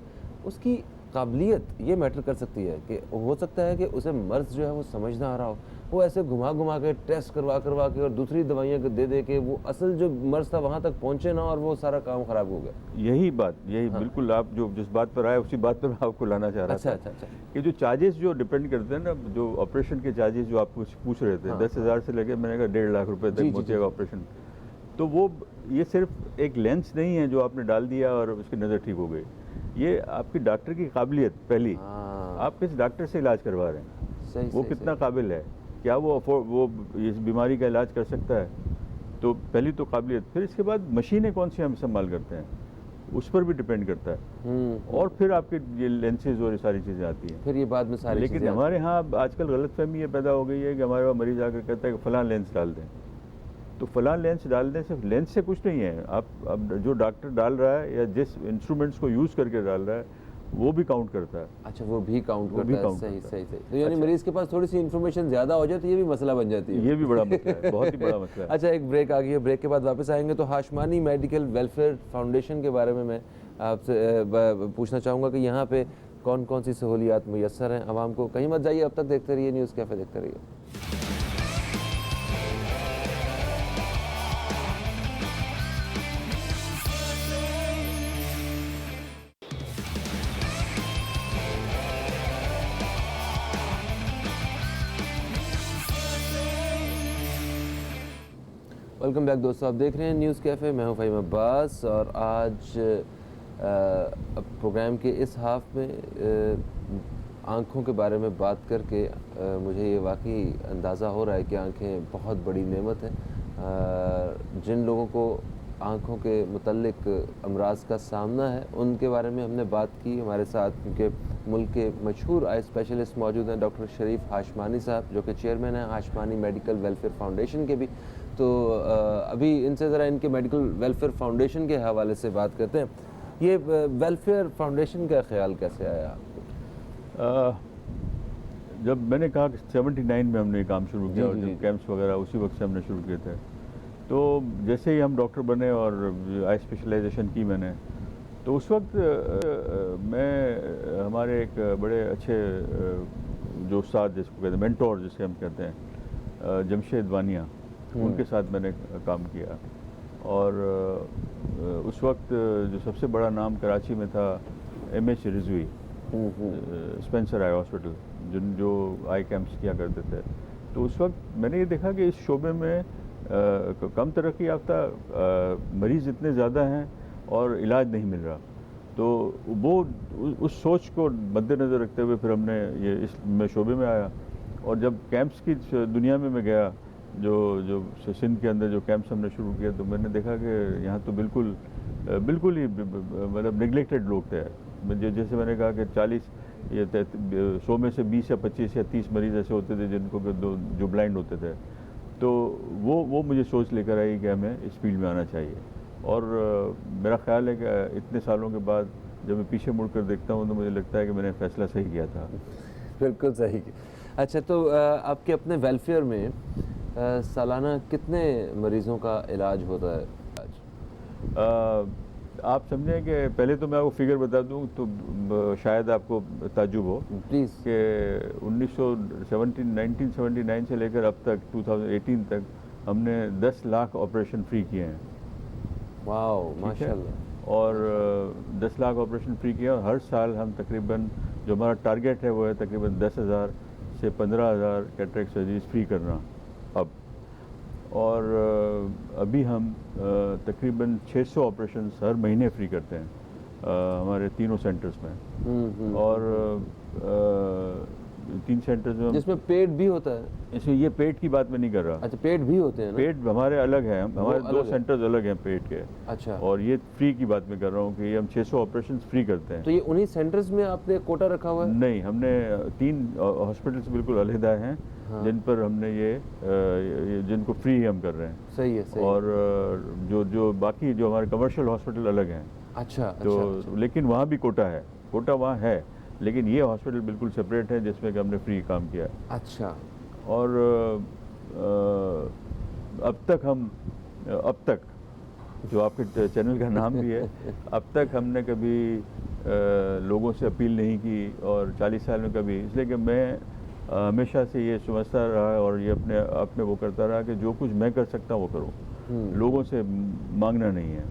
Speaker 1: उसकी काबिलियत ये मैटर कर सकती है कि हो सकता है कि उसे मर्ज़ जो है वो समझ ना आ रहा हो, वो ऐसे घुमा के टेस्ट करवा के और दूसरी दवाइयाँ दे के वो असल जो मर्ज़ था वहाँ तक पहुँचे ना और वो सारा काम ख़राब हो गया।
Speaker 5: यही बिल्कुल आप जो जिस बात पर आए उसी बात पर मैं आपको लाना चाह रहा था।
Speaker 1: अच्छा।
Speaker 5: कि जो चार्जेस जो डिपेंड करते हैं ना, जो ऑपरेशन के चार्जेस जो आप पूछ रहे थे, 10,000 से लेकर मैंने कहा 1.5 लाख रुपए तक मोतिया का ऑपरेशन, तो वो ये सिर्फ एक लेंस नहीं है जो आपने डाल दिया और उसकी नज़र ठीक हो गई। ये आपकी डॉक्टर की काबिलियत पहली, आप किस डॉक्टर से इलाज करवा रहे हैं, वो कितना काबिल है, क्या वो इस बीमारी का इलाज कर सकता है। तो पहली तो काबिलियत, फिर इसके बाद मशीनें कौन सी हम इस्तेमाल करते हैं उस पर भी डिपेंड करता है। और फिर आपके ये लेंसेज और ये सारी चीज़ें आती हैं,
Speaker 1: फिर ये बाद में सारी।
Speaker 5: लेकिन हमारे यहाँ आजकल गलतफहमी ये पैदा हो गई है कि हमारे वहाँ मरीज आकर कहता है कि फ़लाँ लेंस डाल दें। तो फलां लेंस डालने से, लेंस से कुछ नहीं है, आप अब जो डॉक्टर डाल रहा है या जिस इंस्ट्रूमेंट्स को यूज़ करके डाल रहा है वो भी काउंट करता है।
Speaker 1: अच्छा, वो भी काउंट
Speaker 5: वो
Speaker 1: करता
Speaker 5: भी
Speaker 1: है।
Speaker 5: काउंट
Speaker 1: सही
Speaker 5: करता
Speaker 1: सही
Speaker 5: है।
Speaker 1: सही। तो यानी मरीज के पास थोड़ी सी इन्फॉर्मेशन ज़्यादा हो जाए तो ये भी मसला बन जाती है।
Speaker 5: ये भी बड़ा मसला है, बहुत ही बड़ा मसला है।
Speaker 1: अच्छा, एक ब्रेक आ गई है, ब्रेक के बाद वापस आएंगे तो हाशमानी मेडिकल वेलफेयर फाउंडेशन के बारे में मैं आपसे पूछना चाहूँगा कि यहाँ पे कौन कौन सी सहूलियात मुयस्सर हैं आवाम को। कहीं मत जाइए, अब तक देखते रहिए न्यूज़ कैफ़े, देखते रहिए। वेलकम बैक दोस्तों, आप देख रहे हैं न्यूज़ कैफ़े। मैं हूं फ़हीम अब्बास और आज प्रोग्राम के इस हाफ में आँखों के बारे में बात करके मुझे ये वाकई अंदाज़ा हो रहा है कि आँखें बहुत बड़ी नेमत हैं। जिन लोगों को आँखों के मुतल्लिक अमराज का सामना है उनके बारे में हमने बात की। हमारे साथ उनके मुल्क के मशहूर आई स्पेशलिस्ट मौजूद हैं, डॉक्टर शरीफ हाशमानी साहब, जो कि चेयरमैन हैं हाशमानी मेडिकल वेलफेयर फाउंडेशन के भी। तो अभी इनसे ज़रा इनके मेडिकल वेलफेयर फाउंडेशन के हवाले से बात करते हैं। ये वेलफेयर फाउंडेशन का ख्याल कैसे आया आपको?
Speaker 5: जब मैंने कहा कि 79 में हमने काम शुरू किया और जब कैंप्स वगैरह उसी वक्त से हमने शुरू किए थे, तो जैसे ही हम डॉक्टर बने और आई स्पेशलाइजेशन की मैंने, तो उस वक्त मैं हमारे एक बड़े अच्छे जो उस्ताद जिसको कहते हैं मेंटोर जिसे हम कहते हैं, जमशेद वानिया, उनके साथ मैंने काम किया। और उस वक्त जो सबसे बड़ा नाम कराची में था MH Rizvi, Spencer eye hospital, जो आई कैंप्स किया करते थे। तो उस वक्त मैंने ये देखा कि इस शोबे में कम तरक्की याफ्ता मरीज़ इतने ज़्यादा हैं और इलाज नहीं मिल रहा। तो वो उस सोच को मद्देनज़र रखते हुए फिर हमने ये इस मैं शोबे में आया। और जब कैंप्स की दुनिया में मैं गया, जो सिंध के अंदर जो कैंप्स हमने शुरू किया, तो मैंने देखा कि यहाँ तो बिल्कुल ही मतलब निगलेक्टेड लोग थे। जैसे मैंने कहा कि 100 में से 20 या 25 या 30 मरीज़ ऐसे होते थे जिनको जो ब्लाइंड होते थे। तो वो मुझे सोच लेकर आई कि हमें इस फील्ड में आना चाहिए। और मेरा ख्याल है कि इतने सालों के बाद जब मैं पीछे मुड़कर देखता हूँ तो मुझे लगता है कि मैंने फ़ैसला सही किया था।
Speaker 1: बिल्कुल सही। अच्छा, तो आपके अपने वेलफेयर में सालाना कितने मरीज़ों का इलाज होता है आज?
Speaker 5: आप समझें कि पहले तो मैं आपको फिगर बता दूं तो शायद आपको ताज्जुब हो
Speaker 1: प्लीज़
Speaker 5: कि 1979 से लेकर अब तक 2018 तक हमने 10 लाख ऑपरेशन फ्री किए हैं।
Speaker 1: वाओ, माशाल्लाह।
Speaker 5: और 10 लाख ऑपरेशन फ्री किए और हर साल हम तकरीबन, जो हमारा टारगेट है वो है तकरीबन 10,000 से 15,000 कैटरेक्ट सर्जरीज फ्री करना अब। और अभी हम तकरीबन 600 ऑपरेशंस हर महीने फ्री करते हैं हमारे तीनों सेंटर्स में। और 3 सेंटर्स में
Speaker 1: जिसमें पेट भी होता है।
Speaker 5: इसमें ये पेट की बात मैं नहीं कर रहा।
Speaker 1: अच्छा, पेट भी होते हैं ना?
Speaker 5: पेट हमारे अलग है, हमारे 2 सेंटर्स अलग हैं पेट के।
Speaker 1: अच्छा।
Speaker 5: और ये फ्री की बात मैं कर रहा हूँ कि ये हम 600 ऑपरेशंस फ्री करते हैं।
Speaker 1: तो ये उन्हीं सेंटर्स में आपने कोटा रखा हुआ है?
Speaker 5: नहीं, हमने 3 हॉस्पिटल्स बिल्कुल अलहदा हैं। हाँ। जिन पर हमने ये जिनको फ्री हम कर रहे हैं।
Speaker 1: सही है, सही।
Speaker 5: और जो बाकी जो हमारे कमर्शियल हॉस्पिटल अलग हैं।
Speaker 1: अच्छा,
Speaker 5: तो
Speaker 1: अच्छा।
Speaker 5: लेकिन वहाँ भी कोटा है, कोटा वहाँ है, लेकिन ये हॉस्पिटल बिल्कुल सेपरेट है जिसमें कि हमने फ्री काम किया।
Speaker 1: अच्छा।
Speaker 5: और अब तक जो आपके चैनल का नाम भी है, अब तक हमने कभी लोगों से अपील नहीं की और 40 साल में कभी, इसलिए कि मैं हमेशा से ये समझता रहा और ये अपने वो करता रहा कि जो कुछ मैं कर सकता हूँ वो करूँ, लोगों से मांगना नहीं है।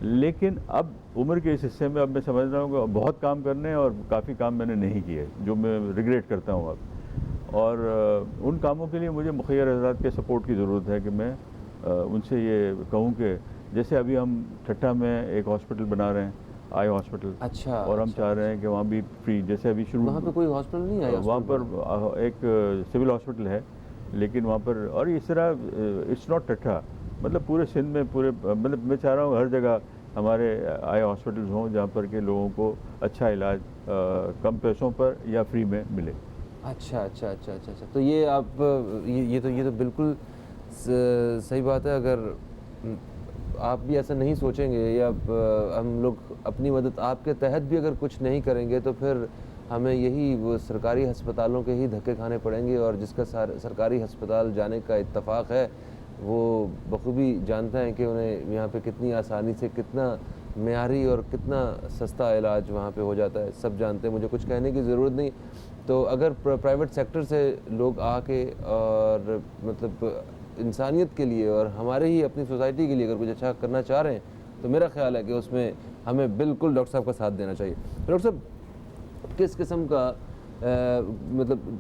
Speaker 5: लेकिन अब उम्र के इस हिस्से में अब मैं समझ रहा हूँ कि बहुत काम करने हैं और काफ़ी काम मैंने नहीं किए, जो मैं रिग्रेट करता हूँ अब। और उन कामों के लिए मुझे मुखिया हज़रात के सपोर्ट की ज़रूरत है कि मैं उनसे ये कहूँ कि जैसे अभी हम ठट्टा में एक हॉस्पिटल बना रहे हैं, आई हॉस्पिटल।
Speaker 1: अच्छा।
Speaker 5: और हम चाह रहे हैं कि वहाँ भी फ्री, जैसे अभी शुरू
Speaker 1: वहाँ पे कोई हॉस्पिटल नहीं है?
Speaker 5: वहाँ पर एक सिविल हॉस्पिटल है, लेकिन वहाँ पर, और इस तरह इट्स नॉट ठट्टा, मतलब पूरे सिंध में मतलब मैं चाह रहा हूँ हर जगह हमारे आई हॉस्पिटल्स हों जहाँ पर के लोगों को अच्छा इलाज कम पैसों पर या फ्री में मिले।
Speaker 1: अच्छा अच्छा अच्छा अच्छा अच्छा। तो ये आप ये तो बिल्कुल सही बात है। अगर आप भी ऐसा नहीं सोचेंगे या हम लोग अपनी मदद आपके तहत भी अगर कुछ नहीं करेंगे तो फिर हमें यही वो सरकारी अस्पतालों के ही धक्के खाने पड़ेंगे, और जिसका सरकारी अस्पताल जाने का इत्तेफाक है वो बखूबी जानता है कि उन्हें यहाँ पे कितनी आसानी से, कितना मेयारी और कितना सस्ता इलाज वहाँ पे हो जाता है। सब जानते हैं, मुझे कुछ कहने की ज़रूरत नहीं। तो अगर प्राइवेट सेक्टर से लोग आके और मतलब इंसानियत के लिए और हमारे ही अपनी सोसाइटी के लिए अगर कुछ अच्छा करना चाह रहे हैं तो मेरा ख्याल है कि उसमें हमें बिल्कुल डॉक्टर साहब का साथ देना चाहिए। डॉक्टर साहब, किस किस्म का मतलब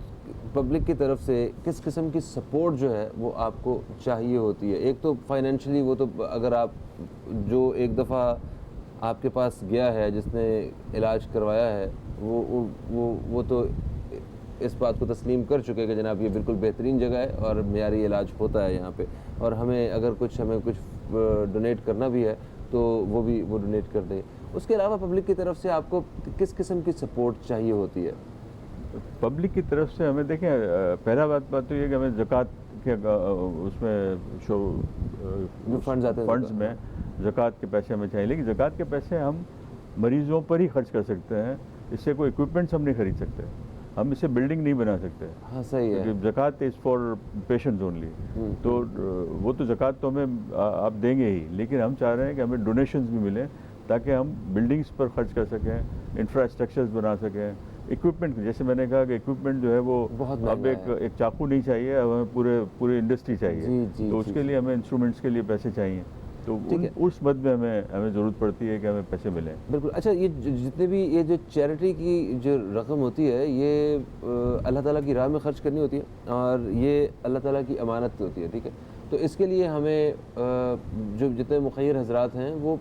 Speaker 1: पब्लिक की तरफ से किस किस्म की सपोर्ट जो है वो आपको चाहिए होती है? एक तो फाइनेंशियली, वो तो अगर आप जो एक दफ़ा आपके पास गया है जिसने इलाज करवाया है वो तो इस बात को तस्लीम कर चुके हैं कि जनाब ये बिल्कुल बेहतरीन जगह है और मेयारी इलाज होता है यहाँ पे, और हमें कुछ डोनेट करना भी है तो वो डोनेट कर दें। उसके अलावा पब्लिक की तरफ से आपको किस किस्म की सपोर्ट चाहिए होती है?
Speaker 5: पब्लिक की तरफ से हमें देखें, पहला बात तो ये कि हमें ज़कात के उसमें
Speaker 1: जो फंड्स आते हैं
Speaker 5: फंड्स में ज़कात के पैसे हमें चाहिए, लेकिन ज़कात के पैसे हम मरीज़ों पर ही खर्च कर सकते हैं। इससे कोई इक्विपमेंट्स हम नहीं खरीद सकते, हम इससे बिल्डिंग नहीं बना सकते।
Speaker 1: हाँ सही है।
Speaker 5: ज़कात इज़ फॉर पेशेंट्स ओनली। तो वो तो ज़कात तो हमें आप देंगे ही, लेकिन हम चाह रहे हैं कि हमें डोनेशंस भी मिलें ताकि हम बिल्डिंग्स पर खर्च कर सकें, इंफ्रास्ट्रक्चर्स बना सकें, इक्विपमेंट। जैसे मैंने कहा कि इक्विपमेंट जो है वो अब एक चाकू नहीं चाहिए, अब हमें पूरे इंडस्ट्री चाहिए। तो उसके लिए हमें इंस्ट्रूमेंट्स के लिए पैसे चाहिए, तो उस मद में हमें ज़रूरत पड़ती है कि हमें पैसे मिलें।
Speaker 1: बिल्कुल। अच्छा, ये जितने भी ये जो चैरिटी की जो रकम होती है ये अल्लाह ताला की राह में ख़र्च करनी होती है और ये अल्लाह ताला की अमानत होती है, ठीक है। तो इसके लिए हमें जो जितने मुखय्यर हजरात हैं वो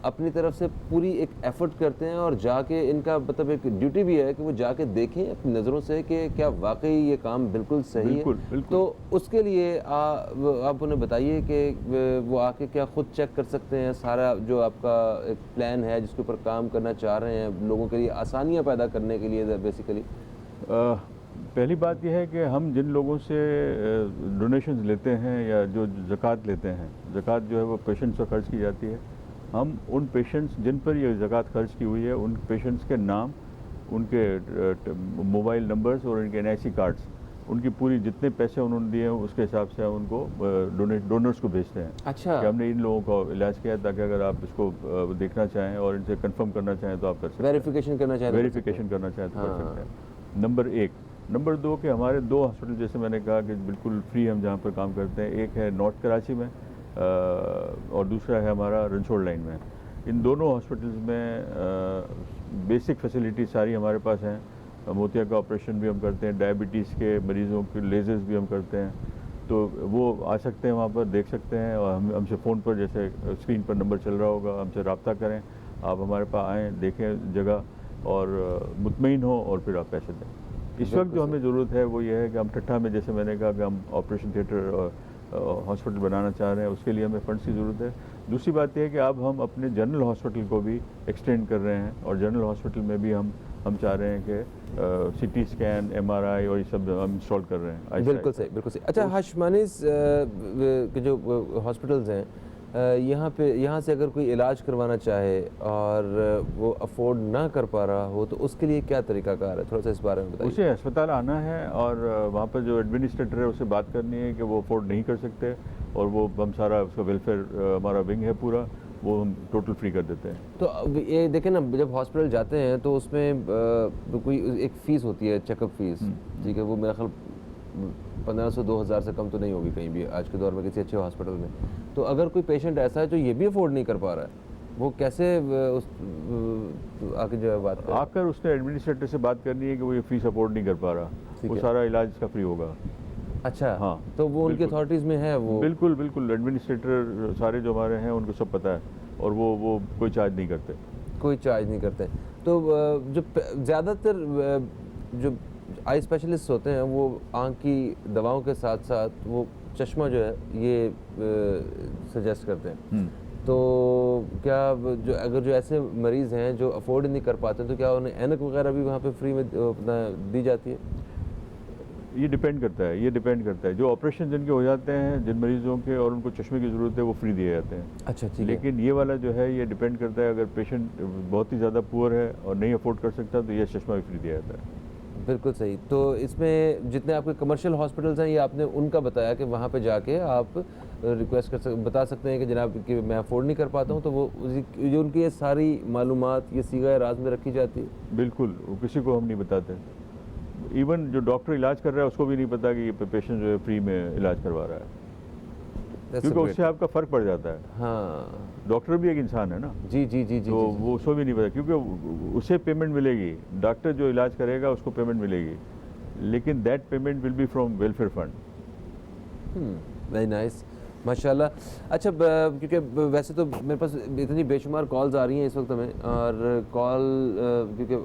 Speaker 1: अपनी तरफ से पूरी एक एफ़र्ट करते हैं और जाके इनका मतलब एक ड्यूटी भी है कि वो जाके देखें अपनी नज़रों से कि क्या वाकई ये काम बिल्कुल सही है। तो उसके लिए आप उन्हें बताइए कि वो आके क्या ख़ुद चेक कर सकते हैं सारा जो आपका एक प्लान है जिसके ऊपर काम करना चाह रहे हैं, लोगों के लिए आसानियाँ पैदा करने के लिए बेसिकली।
Speaker 5: पहली बात यह है कि हम जिन लोगों से डोनेशंस लेते हैं या जो ज़कात लेते हैं, ज़कात जो है वो पेशेंट्स पर खर्च की जाती है। हम उन पेशेंट्स जिन पर ये ज़कात खर्च की हुई है उन पेशेंट्स के नाम, उनके मोबाइल नंबर्स और उनके NIC कार्ड्स, उनकी पूरी जितने पैसे उन्होंने दिए हैं उसके हिसाब से हम उनको डोनर्स को भेजते हैं।
Speaker 1: अच्छा।
Speaker 5: कि हमने इन लोगों का इलाज किया, ताकि अगर आप इसको देखना चाहें और इनसे कंफर्म करना चाहें तो आप कर सकते हैं।
Speaker 1: वेरिफिकेशन करना चाहें
Speaker 5: तो कर सकते हैं। नंबर 1। नंबर 2 कि हमारे 2 हॉस्पिटल, जैसे मैंने कहा कि बिल्कुल फ्री हम जहाँ पर काम करते हैं, एक है नॉर्थ कराची में और दूसरा है हमारा रनछोड़ लाइन में। इन दोनों हॉस्पिटल्स में बेसिक फैसिलिटी सारी हमारे पास हैं। मोतिया का ऑपरेशन भी हम करते हैं, डायबिटीज़ के मरीज़ों के लेज़र्स भी हम करते हैं, तो वो आ सकते हैं वहाँ पर, देख सकते हैं। और हमसे फ़ोन पर, जैसे स्क्रीन पर नंबर चल रहा होगा, हमसे रब्ता करें, आप हमारे पास आएँ, देखें जगह और मुतमईन हो और फिर आप पैसे दें। इस वक्त जो हमें ज़रूरत है वो ये है कि हम ठट्ठा में, जैसे मैंने कहा कि हम ऑपरेशन थिएटर और हॉस्पिटल बनाना चाह रहे हैं, उसके लिए हमें फंड्स की ज़रूरत है। दूसरी बात यह है कि अब हम अपने जनरल हॉस्पिटल को भी एक्सटेंड कर रहे हैं और जनरल हॉस्पिटल में भी हम चाह रहे हैं कि CT स्कैन, MRI और ये सब हम इंस्टॉल कर रहे हैं।
Speaker 1: बिल्कुल सही, बिल्कुल सही। अच्छा, हाशमानिस के जो हॉस्पिटल्स हैं यहाँ से अगर कोई इलाज करवाना चाहे और वो अफोर्ड ना कर पा रहा हो तो उसके लिए क्या तरीकाकार है, थोड़ा सा इस बारे में बताइए।
Speaker 5: उसे अस्पताल आना है और वहाँ पर जो एडमिनिस्ट्रेटर है उसे बात करनी है कि वो अफोर्ड नहीं कर सकते, और वो हम सारा उसका वेलफेयर, हमारा विंग है पूरा, वो हम टोटल फ्री कर देते हैं।
Speaker 1: तो ये देखें ना, जब हॉस्पिटल जाते हैं तो उसमें कोई एक फ़ीस होती है, चेकअप फ़ीस, ठीक है, वो मेरा ख्याल 1500-2000 से कम तो नहीं होगी कहीं भी आज के दौर में किसी अच्छे हॉस्पिटल में। तो अगर कोई पेशेंट ऐसा है जो ये भी अफोर्ड नहीं कर पा रहा है, वो कैसे आके जो है बात करें?
Speaker 5: आकर उसने एडमिनिस्ट्रेटर से बात करनी है कि वो ये फीस अफोर्ड नहीं कर पा रहा, वो सारा इलाज इसका फ्री होगा।
Speaker 1: अच्छा,
Speaker 5: हाँ,
Speaker 1: तो वो उनकी अथॉरिटीज़ में है वो?
Speaker 5: बिल्कुल बिल्कुल, एडमिनिस्ट्रेटर सारे जो हमारे हैं उनको सब पता है, और वो कोई चार्ज नहीं करते।
Speaker 1: कोई चार्ज नहीं करते। तो जो ज़्यादातर जो आई स्पेशलिस्ट होते हैं वो आँख की दवाओं के साथ साथ वो चश्मा जो है ये सजेस्ट करते हैं। तो क्या अगर जो ऐसे मरीज़ हैं जो अफोर्ड नहीं कर पाते तो क्या उन्हें ऐनक वगैरह भी वहाँ पे फ्री में दी जाती है?
Speaker 5: ये डिपेंड करता है जो ऑपरेशन जिनके हो जाते हैं, जिन मरीजों के और उनको चश्मे की ज़रूरत है वो फ्री दिए जाते हैं।
Speaker 1: अच्छा ठीक है।
Speaker 5: लेकिन ये वाला जो है ये डिपेंड करता है, अगर पेशेंट बहुत ही ज़्यादा पुअर है और नहीं अफोर्ड कर सकता तो ये चश्मा भी फ्री दिया जाता है।
Speaker 1: बिल्कुल सही। तो इसमें जितने आपके कमर्शियल हॉस्पिटल्स हैं, ये आपने उनका बताया कि वहाँ पे जाके आप रिक्वेस्ट बता सकते हैं कि जनाब कि मैं अफोर्ड नहीं कर पाता हूँ, तो वो जो उनकी ये सारी मालूमात ये सीगा राज में रखी जाती है।
Speaker 5: बिल्कुल, वो किसी को हम नहीं बताते। इवन जो डॉक्टर इलाज कर रहा है उसको भी नहीं पता कि ये पेशेंट जो है फ्री में इलाज करवा रहा है, क्योंकि उससे आपका फ़र्क पड़ जाता है।
Speaker 1: हाँ,
Speaker 5: डॉक्टर भी एक इंसान है ना।
Speaker 1: जी जी जी जी।
Speaker 5: तो वो उसको भी नहीं पता, क्योंकि उसे पेमेंट मिलेगी, डॉक्टर जो इलाज करेगा उसको पेमेंट मिलेगी, लेकिन that payment will be from welfare fund.
Speaker 1: Very nice, माशाल्लाह। अच्छा, क्योंकि वैसे तो मेरे पास इतनी बेशुमार कॉल्स आ रही हैं इस वक्त हमें, और कॉल क्योंकि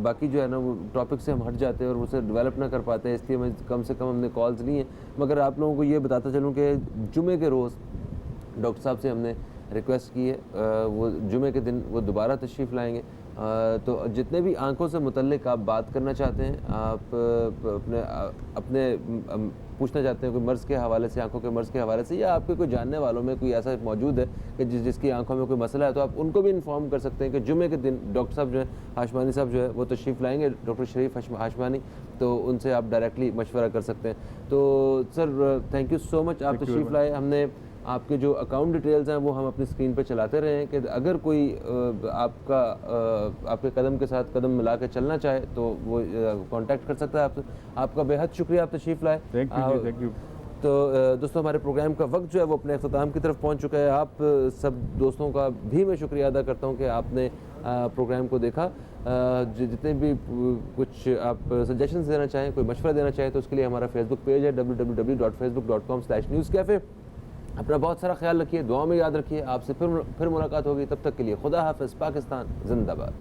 Speaker 1: बाकी जो है ना वो टॉपिक से हम हट जाते हैं और उसे डेवलप ना कर पाते हैं, इसलिए कम से कम हमने कॉल्स ली हैं। मगर आप लोगों को ये बताता चलूँ कि जुमे के रोज़ डॉक्टर साहब से हमने रिक्वेस्ट की है, वो जुमे के दिन वो दोबारा तशरीफ़ लाएंगे। तो जितने भी आंखों से मुतल्लिक आप बात करना चाहते हैं, आप अपने पूछना चाहते हैं कोई मर्ज़ के हवाले से, आंखों के मर्ज़ के हवाले से, या आपके कोई जानने वालों में कोई ऐसा मौजूद है कि जिसकी आंखों में कोई मसला है, तो आप उनको भी इन्फॉर्म कर सकते हैं कि जुमे के दिन डॉक्टर साहब जो है, हाशमानी साहब जो है, वो तशरीफ़ लाएंगे, डॉक्टर शरीफ हाशमानी। तो उनसे आप डायरेक्टली मशवरा कर सकते हैं। तो sir thank you so much, आप तशरीफ़ लाए। हमने आपके जो अकाउंट डिटेल्स हैं वो हम अपनी स्क्रीन पे चलाते रहे हैं कि अगर कोई आपके कदम के साथ कदम मिला के चलना चाहे तो वो कांटेक्ट कर सकता है आपसे। आपका बेहद शुक्रिया, आप तशरीफ़ लाए।
Speaker 5: Thank you.
Speaker 1: तो दोस्तों, हमारे प्रोग्राम का वक्त जो है वो अपने अख्ताम की तरफ पहुंच चुका है। आप सब दोस्तों का भी मैं शुक्रिया अदा करता हूं कि आपने प्रोग्राम को देखा। जितने भी कुछ आप सजेशंस देना चाहें, कोई मशवरा देना चाहें, तो उसके लिए हमारा फेसबुक पेज है www.facebook.com/newscafe। अपना बहुत सारा ख्याल रखिए, दुआ में याद रखिए। आपसे फिर मुलाकात होगी, तब तक के लिए खुदा हाफ़िज़। पाकिस्तान जिंदाबाद।